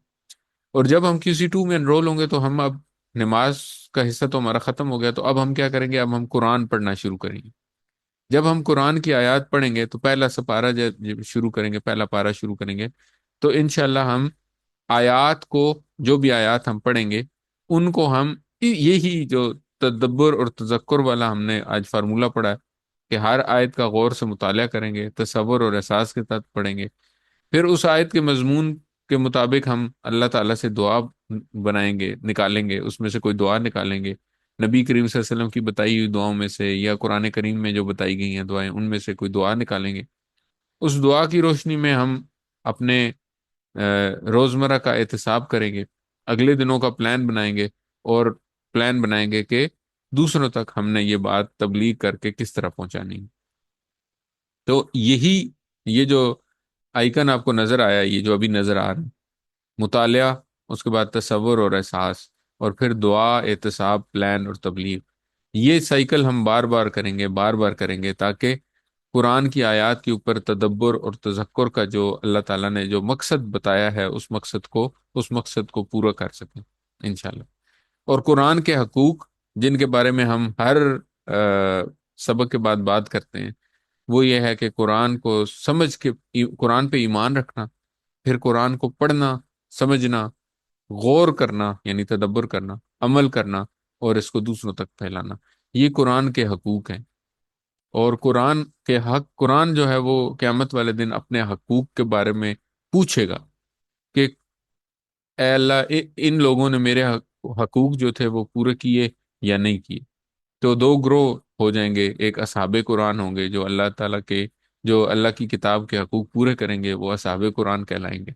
Speaker 1: اور جب ہم QC2 میں انرول ہوں گے تو ہم اب نماز کا حصہ تو ہمارا ختم ہو گیا، تو اب ہم کیا کریں گے؟ اب ہم قرآن پڑھنا شروع کریں گے. جب ہم قرآن کی آیات پڑھیں گے تو پہلا سپارہ جب شروع کریں گے، پہلا پارہ شروع کریں گے، تو انشاءاللہ ہم آیات کو، جو بھی آیات ہم پڑھیں گے ان کو ہم یہی جو تدبر اور تذکر والا ہم نے آج فارمولہ پڑھا ہے کہ ہر آیت کا غور سے مطالعہ کریں گے، تصور اور احساس کے ساتھ پڑھیں گے، پھر اس آیت کے مضمون کے مطابق ہم اللہ تعالیٰ سے دعا بنائیں گے، نکالیں گے، اس میں سے کوئی دعا نکالیں گے نبی کریم صلی اللہ علیہ وسلم کی بتائی ہوئی دعاؤں میں سے، یا قرآن کریم میں جو بتائی گئی ہیں دعائیں ان میں سے کوئی دعا نکالیں گے. اس دعا کی روشنی میں ہم اپنے روزمرہ کا احتساب کریں گے، اگلے دنوں کا پلان بنائیں گے، اور پلان بنائیں گے کہ دوسروں تک ہم نے یہ بات تبلیغ کر کے کس طرح پہنچانی ہے. تو یہ جو آئیکن آپ کو نظر آیا، یہ جو ابھی نظر آ رہا ہے، مطالعہ، اس کے بعد تصور اور احساس، اور پھر دعا، احتساب، پلان اور تبلیغ، یہ سائیکل ہم بار بار کریں گے، بار بار کریں گے، تاکہ قرآن کی آیات کے اوپر تدبر اور تذکر کا جو اللہ تعالیٰ نے جو مقصد بتایا ہے اس مقصد کو پورا کر سکیں انشاءاللہ. اور قرآن کے حقوق جن کے بارے میں ہم ہر سبق کے بعد بات کرتے ہیں وہ یہ ہے کہ قرآن کو سمجھ کے قرآن پہ ایمان رکھنا، پھر قرآن کو پڑھنا، سمجھنا، غور کرنا یعنی تدبر کرنا، عمل کرنا، اور اس کو دوسروں تک پھیلانا، یہ قرآن کے حقوق ہیں۔ اور قرآن کے حق، قرآن جو ہے وہ قیامت والے دن اپنے حقوق کے بارے میں پوچھے گا کہ اے اللہ ان لوگوں نے میرے حقوق جو تھے وہ پورے کیے یا نہیں کیے۔ تو دو گروہ ہو جائیں گے، ایک اصحاب قرآن ہوں گے جو اللہ تعالیٰ کے، جو اللہ کی کتاب کے حقوق پورے کریں گے، وہ اصحاب قرآن کہلائیں گے۔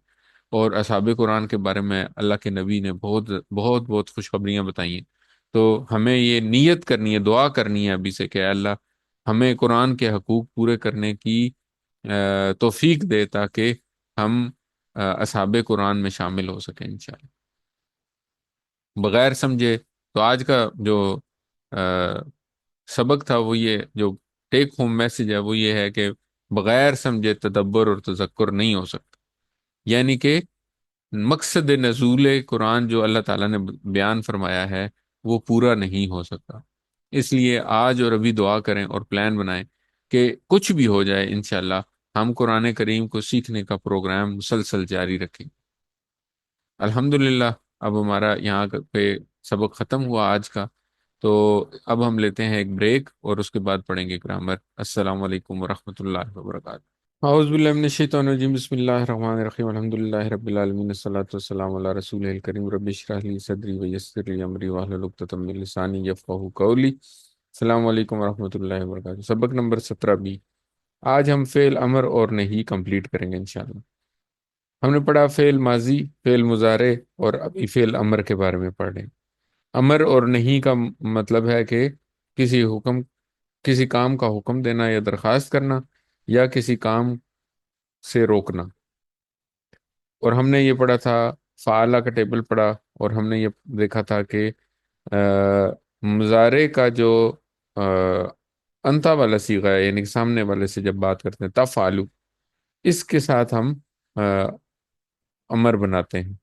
Speaker 1: اور اصحاب قرآن کے بارے میں اللہ کے نبی نے بہت بہت بہت خوشخبریاں بتائی ہیں۔ تو ہمیں یہ نیت کرنی ہے، دعا کرنی ہے ابھی سے کہ اے اللہ ہمیں قرآن کے حقوق پورے کرنے کی توفیق دے، تاکہ ہم اصحاب قرآن میں شامل ہو سکیں انشاءاللہ۔ بغیر سمجھے، تو آج کا جو سبق تھا وہ یہ، جو ٹیک ہوم میسج ہے وہ یہ ہے کہ بغیر سمجھے تدبر اور تذکر نہیں ہو سکتا، یعنی کہ مقصد نزول قرآن جو اللہ تعالیٰ نے بیان فرمایا ہے وہ پورا نہیں ہو سکتا۔ اس لیے آج اور ابھی دعا کریں اور پلان بنائیں کہ کچھ بھی ہو جائے انشاءاللہ ہم قرآن کریم کو سیکھنے کا پروگرام مسلسل جاری رکھیں۔ الحمدللہ اب ہمارا یہاں پہ سبق ختم ہوا آج کا، تو اب ہم لیتے ہیں ایک بریک اور اس کے بعد پڑھیں گے گرامر۔ السلام علیکم ورحمۃ اللہ وبرکاتہ۔ اعوذ باللہ من الشیطان الرجیم، بسم اللہ الرحمن الرحیم، الحمدللہ رب العالمین، الصلاۃ والسلام علی رسول الکریم، رب اشرح لی صدری ویسر لی امری واحلل عقدۃ من لسانی یفقہوا قولی۔ السلام علیکم ورحمۃ اللہ وبرکاتہ۔ سبق نمبر 17 بھی، آج ہم فعل امر اور نہیں کمپلیٹ کریں گے انشاءاللہ۔ ہم نے پڑھا فعل ماضی، فعل مضارع، اور ابھی فعل امر کے بارے میں پڑھ رہے ہیں۔ امر اور نہیں کا مطلب ہے کہ کسی کام کا حکم دینا یا درخواست کرنا، یا کسی کام سے روکنا۔ اور ہم نے یہ پڑھا تھا، فعالہ کا ٹیبل پڑھا، اور ہم نے یہ دیکھا تھا کہ مضارع کا جو انتا والا صیغہ ہے، یعنی کہ سامنے والے سے جب بات کرتے ہیں تفعلوا، اس کے ساتھ ہم امر بناتے ہیں۔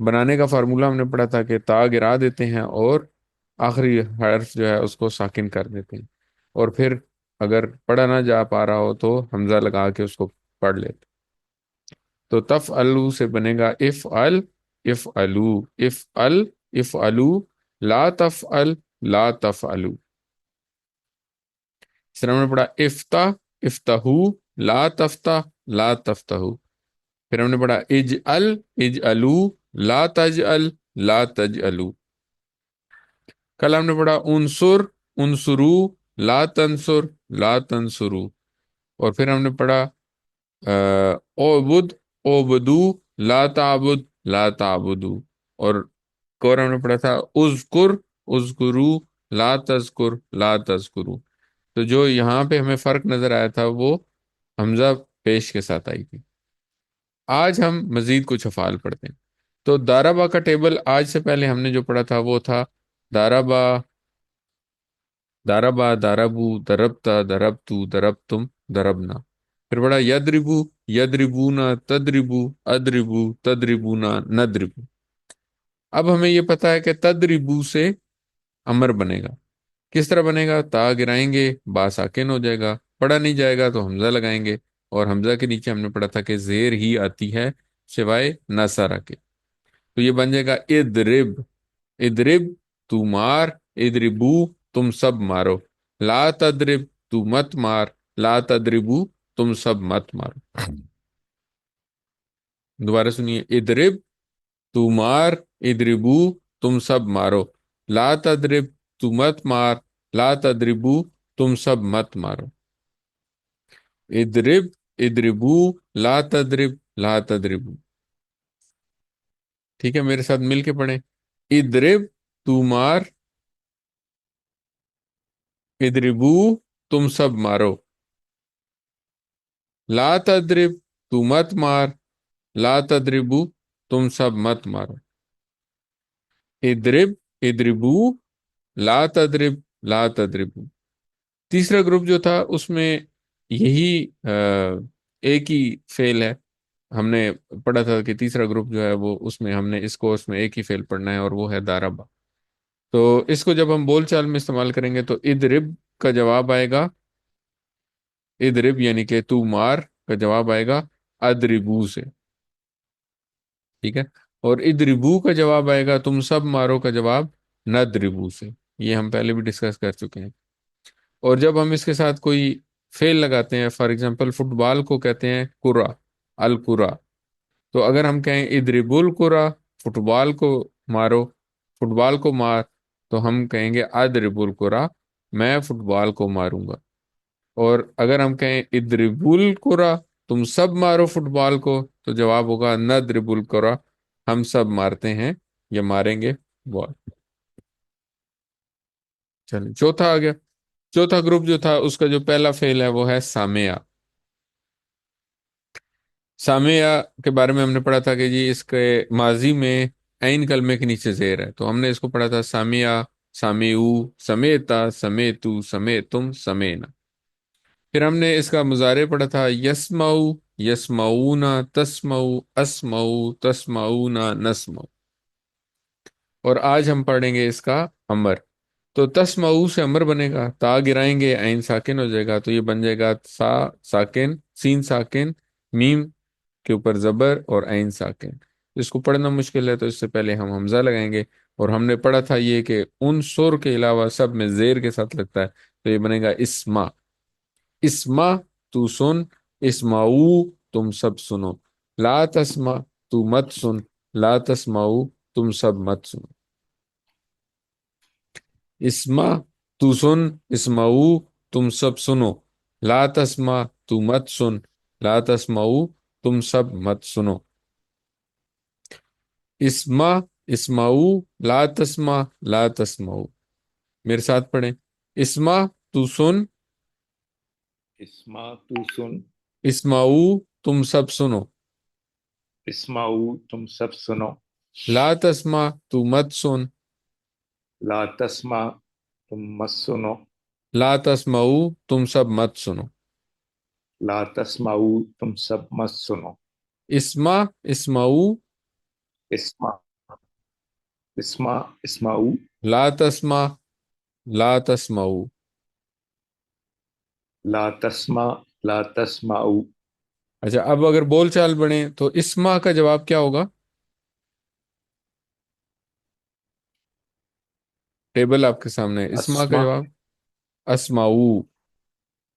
Speaker 1: بنانے کا فارمولہ ہم نے پڑھا تھا کہ تا گرا دیتے ہیں اور آخری حرف جو ہے اس کو ساکن کر دیتے ہیں، اور پھر اگر پڑھا نہ جا پا رہا ہو تو حمزہ لگا کے اس کو پڑھ لیتے۔ تو تفعلوا سے بنے گا افعل، افعلو، افعل، افعلو، لا تفعل، لا تفعلو۔ اس طرح ہم نے پڑھا افتح، افتحو، لا تفتح، لا تفتحو۔ پھر ہم نے پڑھا اجعل، اجعلو، لا تجعل، لا تجعلو۔ کل ہم نے پڑھا انصر، انصرو، لا تنصر، لا تنصرو۔ اور پھر ہم نے پڑھا اعبد، اعبدو، لا تعبد، لا تعبدو۔ اور ہم نے پڑھا تھا اذکر، اذکرو، لا تذکر، لا تذکرو۔ تو جو یہاں پہ ہمیں فرق نظر آیا تھا وہ حمزہ پیش کے ساتھ آئی تھی۔ آج ہم مزید کچھ افعال پڑھتے ہیں۔ تو داربا کا ٹیبل آج سے پہلے ہم نے جو پڑھا تھا وہ تھا داربا، داربا، داربو، دربتا، دربتو، دربتم، دربنا۔ پھر پڑھا یدربو، یدربونا، تدربو، ادربو، تدربونا، ندربو۔ اب ہمیں یہ پتا ہے کہ تدربو سے امر بنے گا۔ کس طرح بنے گا؟ تا گرائیں گے، با ساکن ہو جائے گا، پڑھا نہیں جائے گا تو حمزہ لگائیں گے، اور حمزہ کے نیچے ہم نے پڑھا تھا کہ زیر ہی آتی ہے سوائے نصرہ کے، تو یہ بن جائے گا ادرب، ادرب تو مار، ادربو تم سب مارو، لا تدرب تو مت مار، لا تدربو تم سب مت مارو۔ دوبارہ سنیے، ادرب تو مار، ادربو تم سب مارو، لا تدرب تو مت مار، لا تدربو تم سب مت مارو۔ ادرب، ادربو، لا تدرب، لا تدربو۔ ٹھیک ہے، میرے ساتھ مل کے پڑھیں، ادرب تو مار، ادربو تم سب مارو، لا تدرب تو مت مار، لا تدربو تم سب مت مارو۔ ادرب، ادربو، لا تدرب، لا تدربو۔ تیسرا گروپ جو تھا اس میں یہی ایک ہی فعل ہے، ہم نے پڑھا تھا کہ تیسرا گروپ جو ہے وہ اس میں ہم نے اس کورس میں ایک ہی فعل پڑھنا ہے اور وہ ہے داربا۔ تو اس کو جب ہم بول چال میں استعمال کریں گے تو ادرب کا جواب آئے گا ادرب یعنی کہ تو مار کا جواب آئے گا ادربو سے، ٹھیک ہے؟ اور ادربو کا جواب آئے گا تم سب مارو کا جواب ندربو سے، یہ ہم پہلے بھی ڈسکس کر چکے ہیں۔ اور جب ہم اس کے ساتھ کوئی فعل لگاتے ہیں، فار ایگزامپل فٹ بال کو کہتے ہیں کرا، الکرا، تو اگر ہم کہیں ادرب الکرا، فٹ بال کو مارو، فٹ بال کو مار، تو ہم کہیں گے ادرب الکرا، میں فٹ بال کو ماروں گا۔ اور اگر ہم کہیں ادرب الکرا، تم سب مارو فٹ بال کو، تو جواب ہوگا ندرب الکرا، ہم سب مارتے ہیں یا ماریں گے بال۔ چلیے چوتھا آ گیا۔ چوتھا گروپ جو تھا اس کا جو پہلا فعل ہے وہ ہے سامعہ۔ سامعہ کے بارے میں ہم نے پڑھا تھا کہ جی اس کے ماضی میں عین کلمے کے نیچے زیر ہے، تو ہم نے اس کو پڑھا تھا سامعہ، سامعو، سمیتا، سمیتو، سمیتم، سمینا۔ پھر ہم نے اس کا مضارع پڑھا تھا یسمعو، یسمعونا، تسمعو، اسمعو، تسمعونا، نسمعو۔ اور آج ہم پڑھیں گے اس کا امر۔ تو تسمعو سے امر بنے گا، تا گرائیں گے عین ساکن ہو جائے گا، تو یہ بن جائے گا سا ساکن، سین ساکن، میم کے اوپر زبر اور عین ساکن۔ اس کو پڑھنا مشکل ہے تو اس سے پہلے ہم حمزہ لگائیں گے، اور ہم نے پڑھا تھا یہ کہ ان سور کے علاوہ سب میں زیر کے ساتھ لگتا ہے، تو یہ بنے گا اسما۔ اسما تو سن، اسمعو تم سب سنو، لا تسمع تو مت سن، لا تسمعو تم سب مت سنو۔ اسما تو سن، اسمعو تم سب سنو، لا تسمع تو مت سن، لا تسمعو تم سب مت سنو۔ اسما، اسمعو، لا تسمع، لا تسمعو۔ میرے ساتھ پڑھیں، اسما تو سن،
Speaker 3: اسما تو سن،
Speaker 1: اسمعو تم سب سنو،
Speaker 3: اسمعو تم سب سنو،
Speaker 1: لا تسمع تو مت سن،
Speaker 3: لا تسمع تم مت سنو،
Speaker 1: لا تسمعو تم سب مت سنو۔
Speaker 3: لا تسمعو تم سب مت سنو۔
Speaker 1: اسما، اسمعو،
Speaker 3: اسما، اسما، اسمعو،
Speaker 1: لا تسمع، لا تسمعو۔
Speaker 3: لا تسمع، لا تسمعو۔
Speaker 1: اچھا اب اگر بول چال بنے تو اسما کا جواب کیا ہوگا؟ ٹیبل آپ کے سامنے ہے، اسما کا
Speaker 3: اسما،
Speaker 1: جواب اسمعو،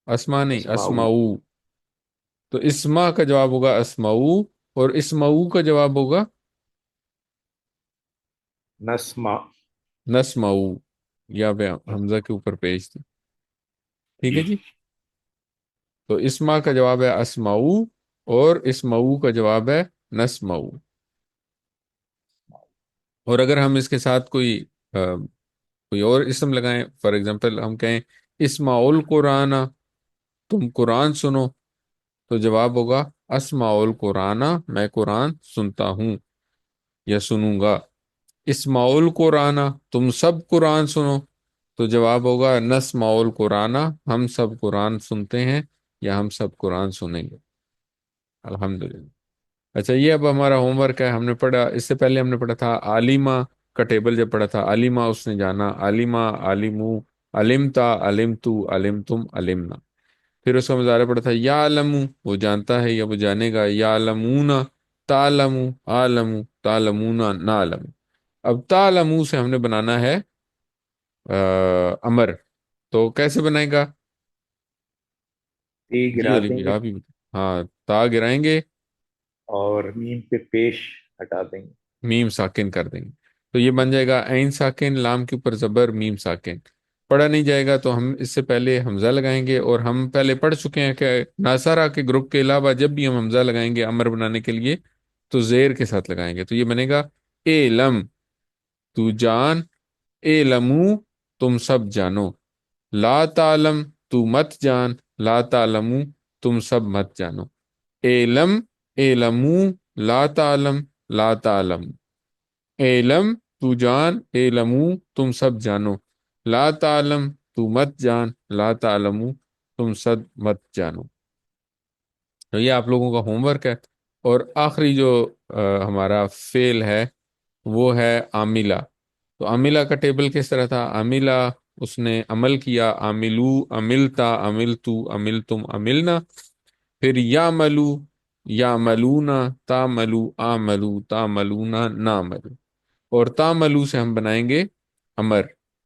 Speaker 1: اسما نہیں
Speaker 3: اسمعو،
Speaker 1: اسمعو۔ تو اسما کا جواب ہوگا اسمعو، اور اسمعو کا جواب ہوگا
Speaker 3: نسمع،
Speaker 1: نسمعو، یا پہ حمزہ کے اوپر پیش تھی، ٹھیک ہے جی؟ تو اسما کا جواب ہے اسمعو، اور اسمعو کا جواب ہے نسمعو۔ اور اگر ہم اس کے ساتھ کوئی اور اسم لگائیں، فار ایگزامپل ہم کہیں اسمع القرآن، تم قرآن سنو، تو جواب ہوگا اسمع القرآن، میں قرآن سنتا ہوں یا سنوں گا۔ اسمع القرآن، تم سب قرآن سنو، تو جواب ہوگا نسمع القرآن، ہم سب قرآن سنتے ہیں یا ہم سب قرآن سنیں گے۔ الحمدللہ۔ اچھا یہ اب ہمارا ہوم ورک ہے، ہم نے پڑھا، اس سے پہلے ہم نے پڑھا تھا عالمہ کا ٹیبل، جب پڑھا تھا عالمہ اس نے جانا، عالمہ، عالمو، علمتا، علمتو، علمتم، علمنا۔ پھر اس کا مظاہرہ پڑھا تھا یا علمو، وہ جانتا ہے یا وہ جانے گا، یا علمون، تعلمو، عالمو، تعلمون، نعلم۔ اب تعلمو سے ہم نے بنانا ہے امر، تو کیسے بنائے گا؟
Speaker 3: تے
Speaker 1: جی
Speaker 3: گرا
Speaker 1: علی
Speaker 3: دیں
Speaker 1: بھی
Speaker 3: گے
Speaker 1: آپ ہی ہاں، تا گرائیں گے،
Speaker 3: اور میم پہ پیش ہٹا دیں گے۔
Speaker 1: میم ساکن کر دیں گے، تو یہ بن جائے گا عین ساکن، لام کے اوپر زبر، میم ساکن۔ پڑھا نہیں جائے گا تو ہم اس سے پہلے حمزہ لگائیں گے، اور ہم پہلے پڑھ چکے ہیں کہ ناصرہ کے گروپ کے علاوہ جب بھی ہم حمزہ لگائیں گے امر بنانے کے لیے تو زیر کے ساتھ لگائیں گے، تو یہ بنے گا اے لم، تو جان، اے لمو، تم سب جانو، لا تعلم، تو مت جان، لا تعلمو، تم سب مت جانو۔ اے لم، اے لمو، لا تعلم، لا تعلم۔ علم تو جان، علمو تم سب جانو، لا تعلم تو مت جان، لا تعلمو تم سب مت جانو۔ تو یہ آپ لوگوں کا ہوم ورک ہے۔ اور آخری جو ہمارا فعل ہے وہ ہے عاملہ۔ تو عاملہ کا ٹیبل کس طرح تھا؟ عاملہ اس نے عمل کیا، عاملو، عملتا، عملتو، عملتم، عملنا. پھر یعملو، یعملونا، تعملو، آملو، تعملونا، نعملو. اور تعملو سے ہم بنائیں گے امر.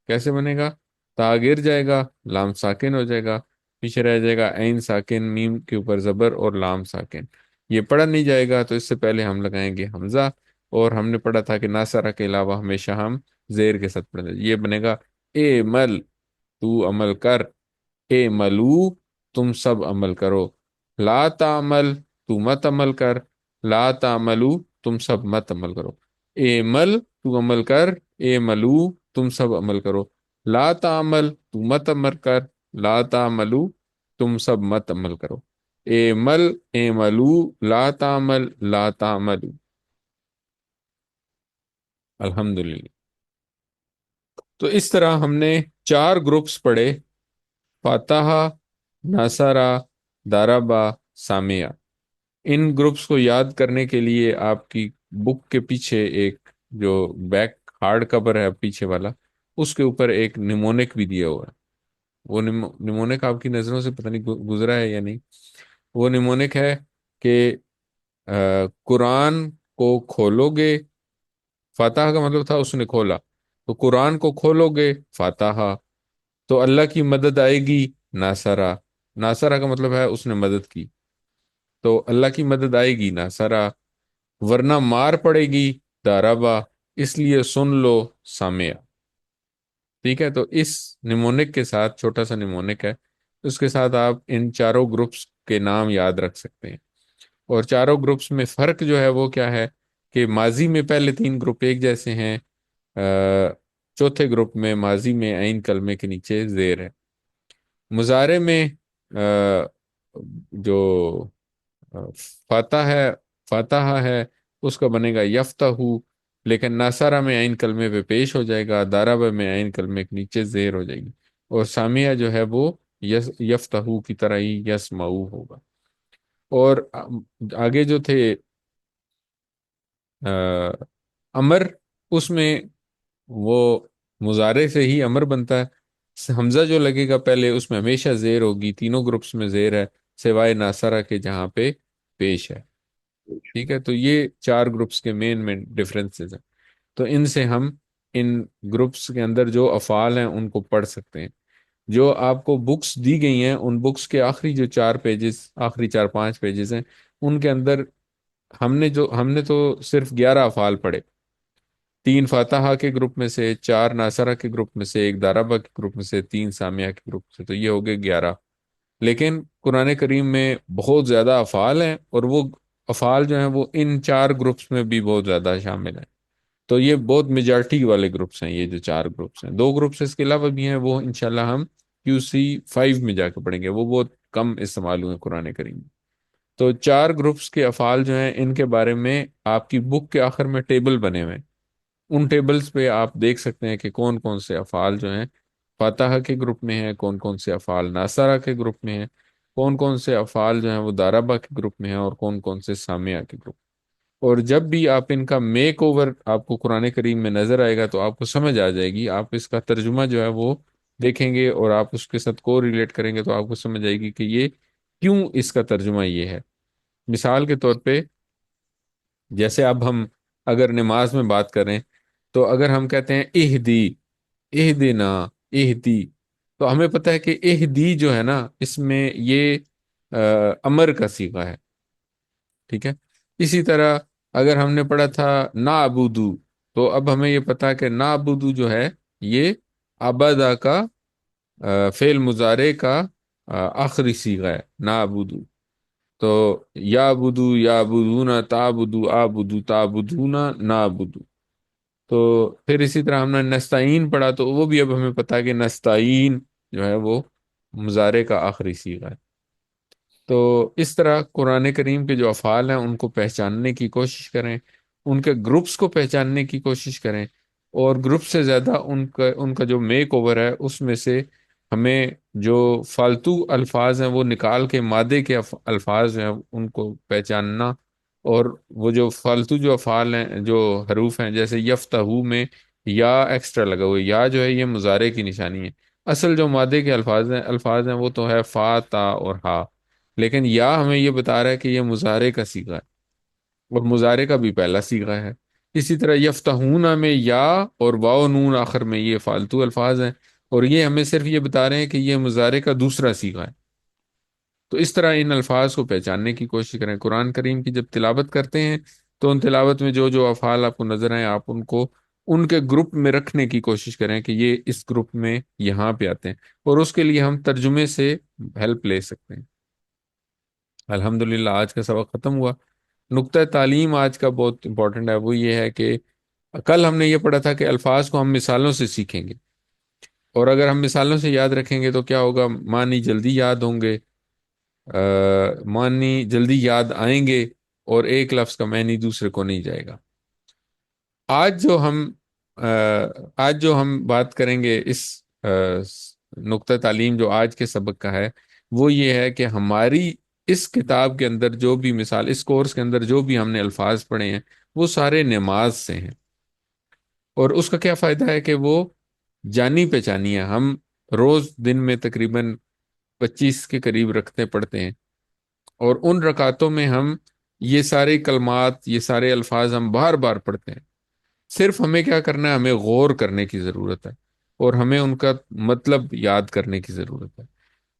Speaker 1: کیسے بنے گا؟ تا گر جائے گا، لام ساکن ہو جائے گا، پیچھے رہ جائے گا عین ساکن، میم کے اوپر زبر اور لام ساکن. یہ پڑھا نہیں جائے گا تو اس سے پہلے ہم لگائیں گے حمزہ. اور ہم نے پڑھا تھا کہ ناصرہ کے علاوہ ہمیشہ ہم زیر کے ساتھ پڑھیں گے. یہ بنے گا اے مل، تو عمل کر، اے ملو، تم سب عمل کرو، لا تعمل، تو مت عمل کر، لا تعملو، تم سب مت عمل کرو. اے مل، تو عمل کر، اے ملو، تم سب عمل کرو، لا تعمل، تو مت عمل کر، لا تعملو، تم سب مت عمل کرو. اے مل، اے ملو، لا تعمل، لا تعملو. الحمدللہ. تو اس طرح ہم نے 4 گروپس پڑھے: فاتحہ، ناصرہ، داربا، سامیہ. ان گروپس کو یاد کرنے کے لیے آپ کی بک کے پیچھے ایک جو بیک ہارڈ کور ہے پیچھے والا، اس کے اوپر ایک نیمونک بھی دیا ہوا ہے. وہ نیمونک آپ کی نظروں سے پتہ نہیں گزرا ہے یا نہیں. وہ نیمونک ہے کہ قرآن کو کھولو گے. فاتحہ کا مطلب تھا اس نے کھولا، تو قرآن کو کھولو گے فاتحہ تو اللہ کی مدد آئے گی ناصرہ. ناصرہ کا مطلب ہے اس نے مدد کی، تو اللہ کی مدد آئے گی ناصرہ. ورنہ مار پڑے گی دارابا، اس لیے سن لو سامعہ. ٹھیک ہے، تو اس نیمونک کے ساتھ، چھوٹا سا نیمونک ہے، اس کے ساتھ آپ ان 4 گروپس کے نام یاد رکھ سکتے ہیں. اور 4 گروپس میں فرق جو ہے وہ کیا ہے کہ ماضی میں پہلے 3 گروپ ایک جیسے ہیں، چوتھے گروپ میں ماضی میں عین کلمے کے نیچے زیر ہے. مضارع میں جو فاتح ہے، فاتحہ ہے، اس کا بنے گا یفتحو. لیکن ناصرہ میں عین کلمے پہ پیش ہو جائے گا، دارابہ میں عین کلمے کے نیچے زیر ہو جائے گی. اور سامیہ جو ہے وہ یفتحو کی طرح ہی یسمعو ہوگا. اور آگے جو تھے امر، اس میں وہ مضارع سے ہی امر بنتا ہے. حمزہ جو لگے گا پہلے اس میں ہمیشہ زیر ہوگی، تینوں گروپس میں زیر ہے سوائے ناصرہ کے جہاں پہ پیش ہے. ٹھیک ہے، تو یہ 4 گروپس کے مین ڈفرینسز ہیں. تو ان سے ہم ان گروپس کے اندر جو افعال ہیں ان کو پڑھ سکتے ہیں. جو آپ کو بکس دی گئی ہیں ان بکس کے آخری جو 4 پیجز، آخری 4-5 پیجز ہیں، ان کے اندر ہم نے تو صرف 11 افعال پڑھے. 3 فاتحہ کے گروپ میں سے، 4 ناصرہ کے گروپ میں سے، ایک دارابہ کے گروپ میں سے، 3 سامیہ کے گروپ سے، تو یہ ہو گئے 11. لیکن قرآن کریم میں بہت زیادہ افعال ہیں، اور وہ افعال جو ہیں وہ ان 4 گروپس میں بھی بہت زیادہ شامل ہیں. تو یہ بہت میجارٹی والے گروپس ہیں، یہ جو 4 گروپس ہیں. 2 گروپس اس کے علاوہ بھی ہیں، وہ انشاءاللہ ہم QC 5 میں جا کے پڑھیں گے، وہ بہت کم استعمال ہوئے قرآن کریم میں. تو 4 گروپس کے افعال جو ہیں ان کے بارے میں آپ کی بک کے آخر میں ٹیبل بنے ہوئے ہیں. ان ٹیبلز پہ آپ دیکھ سکتے ہیں کہ کون کون سے افعال جو ہیں فاتحہ کے گروپ میں ہیں، کون کون سے افعال ناصرہ کے گروپ میں ہیں، کون کون سے افعال جو ہیں وہ دارابہ کے گروپ میں ہیں، اور کون کون سے سامیہ کے گروپ. اور جب بھی آپ ان کا میک اوور آپ کو قرآن کریم میں نظر آئے گا تو آپ کو سمجھ آ جائے گی. آپ اس کا ترجمہ جو ہے وہ دیکھیں گے اور آپ اس کے ساتھ کو ریلیٹ کریں گے تو آپ کو سمجھ آئے گی کہ یہ کیوں اس کا ترجمہ یہ ہے. مثال کے طور پہ، جیسے اب ہم اگر نماز میں بات کریں تو اگر ہم کہتے ہیں اہدی، اہدنا، اہدی، تو ہمیں پتہ ہے کہ اہدی جو ہے نا اس میں یہ امر کا صیغہ ہے. ٹھیک ہے، اسی طرح اگر ہم نے پڑھا تھا نعبدو، تو اب ہمیں یہ پتا کہ نعبدو جو ہے یہ عبادہ کا فعل مضارع کا آخری صیغہ ہے نعبدو. تو یعبدو، یعبدون، تعبدو، آبدو، تعبدون، نعبدو. تو پھر اسی طرح ہم نے نستعین پڑھا تو وہ بھی اب ہمیں پتا ہے کہ نستعین جو ہے وہ مضارع کا آخری صیغہ ہے. تو اس طرح قرآن کریم کے جو افعال ہیں ان کو پہچاننے کی کوشش کریں، ان کے گروپس کو پہچاننے کی کوشش کریں، اور گروپ سے زیادہ ان کا جو میک اوور ہے اس میں سے ہمیں جو فالتو الفاظ ہیں وہ نکال کے مادے کے الفاظ ہیں ان کو پہچاننا. اور وہ جو فالتو جو افعال ہیں، جو حروف ہیں، جیسے یفتحو میں یا ایکسٹرا لگا ہوا ہے، یا جو ہے یہ مضارع کی نشانی ہے۔ اصل جو مادے کے الفاظ ہیں وہ تو ہے فا، تا اور ہا، لیکن یا ہمیں یہ بتا رہا ہے کہ یہ مضارع کا صیغہ ہے، اور مضارع کا بھی پہلا صیغہ ہے۔ اسی طرح یفتحون میں یا اور واو نون آخر میں یہ فالتو الفاظ ہیں، اور یہ ہمیں صرف یہ بتا رہے ہیں کہ یہ مضارع کا دوسرا صیغہ ہے۔ تو اس طرح ان الفاظ کو پہچاننے کی کوشش کریں۔ قرآن کریم کی جب تلاوت کرتے ہیں تو ان تلاوت میں جو جو افعال آپ کو نظر آئیں، آپ ان کو ان کے گروپ میں رکھنے کی کوشش کریں کہ یہ اس گروپ میں یہاں پہ آتے ہیں، اور اس کے لیے ہم ترجمے سے ہیلپ لے سکتے ہیں۔ الحمدللہ آج کا سبق ختم ہوا۔ نقطہ تعلیم آج کا بہت امپورٹنٹ ہے، وہ یہ ہے کہ کل ہم نے یہ پڑھا تھا کہ الفاظ کو ہم مثالوں سے سیکھیں گے، اور اگر ہم مثالوں سے یاد رکھیں گے تو کیا ہوگا؟ معنی جلدی یاد ہوں گے، معنی جلدی یاد آئیں گے، اور ایک لفظ کا معنی دوسرے کو نہیں جائے گا۔ آج جو ہم آ، آج جو ہم بات کریں گے اس نقطہ تعلیم جو آج کے سبق کا ہے، وہ یہ ہے کہ ہماری اس کتاب کے اندر جو بھی مثال، اس کورس کے اندر جو بھی ہم نے الفاظ پڑھے ہیں، وہ سارے نماز سے ہیں۔ اور اس کا کیا فائدہ ہے کہ وہ جانی پہچانی ہے، ہم روز دن میں تقریباً 25 کے قریب رکھتے پڑھتے ہیں، اور ان رکعتوں میں ہم یہ سارے کلمات، یہ سارے الفاظ ہم بار بار پڑھتے ہیں۔ صرف ہمیں کیا کرنا ہے؟ ہمیں غور کرنے کی ضرورت ہے، اور ہمیں ان کا مطلب یاد کرنے کی ضرورت ہے۔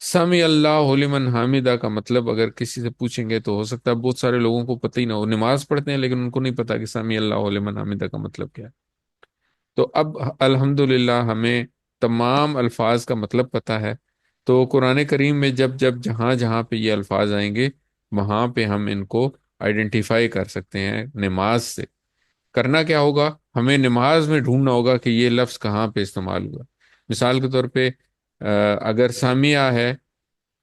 Speaker 1: سمی اللہ لمن حامدہ کا مطلب اگر کسی سے پوچھیں گے تو ہو سکتا ہے بہت سارے لوگوں کو پتہ ہی نہ ہو، نماز پڑھتے ہیں لیکن ان کو نہیں پتا کہ سمی اللہ لمن حامدہ کا مطلب کیا ہے۔ تو اب الحمدللہ ہمیں تمام الفاظ کا مطلب پتہ ہے۔ تو قرآن کریم میں جب جب جہاں جہاں پہ یہ الفاظ آئیں گے، وہاں پہ ہم ان کو آئیڈینٹیفائی کر سکتے ہیں نماز سے۔ کرنا کیا ہوگا؟ ہمیں نماز میں ڈھونڈنا ہوگا کہ یہ لفظ کہاں پہ استعمال ہوا۔ مثال کے طور پہ اگر سامیہ ہے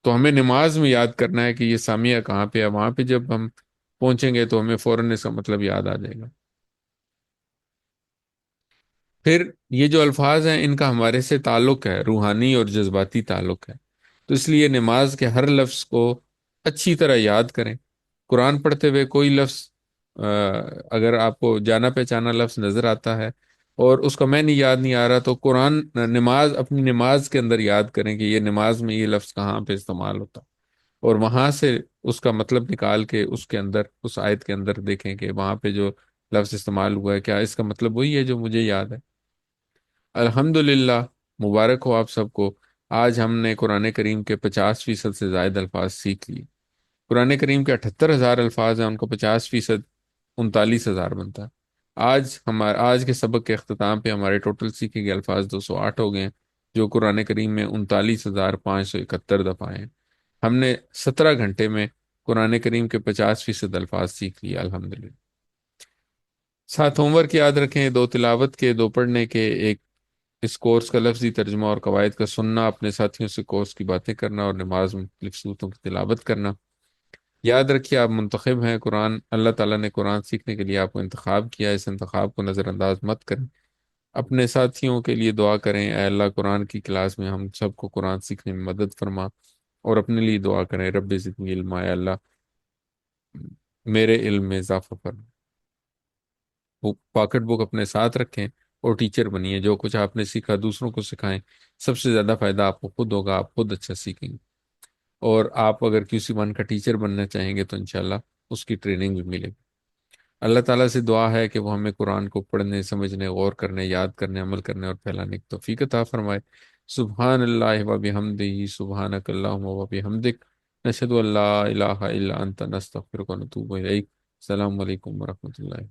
Speaker 1: تو ہمیں نماز میں یاد کرنا ہے کہ یہ سامیہ کہاں پہ ہے، وہاں پہ جب ہم پہنچیں گے تو ہمیں فوراً اس کا مطلب یاد آ جائے گا۔ پھر یہ جو الفاظ ہیں ان کا ہمارے سے تعلق ہے، روحانی اور جذباتی تعلق ہے، تو اس لیے نماز کے ہر لفظ کو اچھی طرح یاد کریں۔ قرآن پڑھتے ہوئے کوئی لفظ آ، اگر آپ کو جانا پہچانا لفظ نظر آتا ہے اور اس کا معنی یاد نہیں آ رہا، تو قرآن اپنی نماز کے اندر یاد کریں کہ یہ نماز میں یہ لفظ کہاں پہ استعمال ہوتا، اور وہاں سے اس کا مطلب نکال کے اس کے اندر، اس آیت کے اندر دیکھیں کہ وہاں پہ جو لفظ استعمال ہوا ہے کیا اس کا مطلب وہی ہے جو مجھے یاد ہے۔ الحمدللہ، مبارک ہو آپ سب کو۔ آج ہم نے قرآن کریم کے 50% سے زائد الفاظ سیکھ لیے۔ قرآن کریم کے 78,000 الفاظ ہیں، ان کو 50%، 39,000 بنتا ہے۔ آج کے سبق کے اختتام پہ ہمارے ٹوٹل سیکھے گئے الفاظ 208 ہو گئے ہیں، جو قرآن کریم میں 39,571 دفعہ ہیں۔ ہم نے 17 گھنٹے میں قرآن کریم کے 50% الفاظ سیکھ لیے الحمدللہ۔ ساتھ ہوم ورک یاد رکھیں، 2 تلاوت کے، 2 پڑھنے کے، ایک اس کورس کا لفظی ترجمہ اور قواعد کا سننا، اپنے ساتھیوں سے کورس کی باتیں کرنا، اور نماز میں مختلف صورتوں کی تلاوت کرنا۔ یاد رکھیے آپ منتخب ہیں، اللہ تعالیٰ نے قرآن سیکھنے کے لیے آپ کو انتخاب کیا ہے، اس انتخاب کو نظر انداز مت کریں۔ اپنے ساتھیوں کے لیے دعا کریں، اے اللہ قرآن کی کلاس میں ہم سب کو قرآن سیکھنے میں مدد فرما، اور اپنے لیے دعا کریں، رب زدنی علما، اے اللہ میرے علم میں اضافہ فرما۔ وہ پاکٹ بک اپنے ساتھ رکھیں اور ٹیچر بنیے، جو کچھ آپ نے سیکھا دوسروں کو سکھائیں، سب سے زیادہ فائدہ آپ کو خود ہوگا، آپ خود اچھا سیکھیں گے۔ اور آپ اگر QC1 کا ٹیچر بننا چاہیں گے تو انشاءاللہ اس کی ٹریننگ بھی ملے گی۔ اللہ تعالیٰ سے دعا ہے کہ وہ ہمیں قرآن کو پڑھنے، سمجھنے، غور کرنے، یاد کرنے، عمل کرنے اور پھیلانے کی توفیق عطا فرمائے۔ سبحان اللہ و بحمدہ، سبحانک اللہم و بحمدک، نشہد ان لا الہ الا انت، نستغفرک و نتوب الیک۔ السلام علیکم ورحمۃ اللہ۔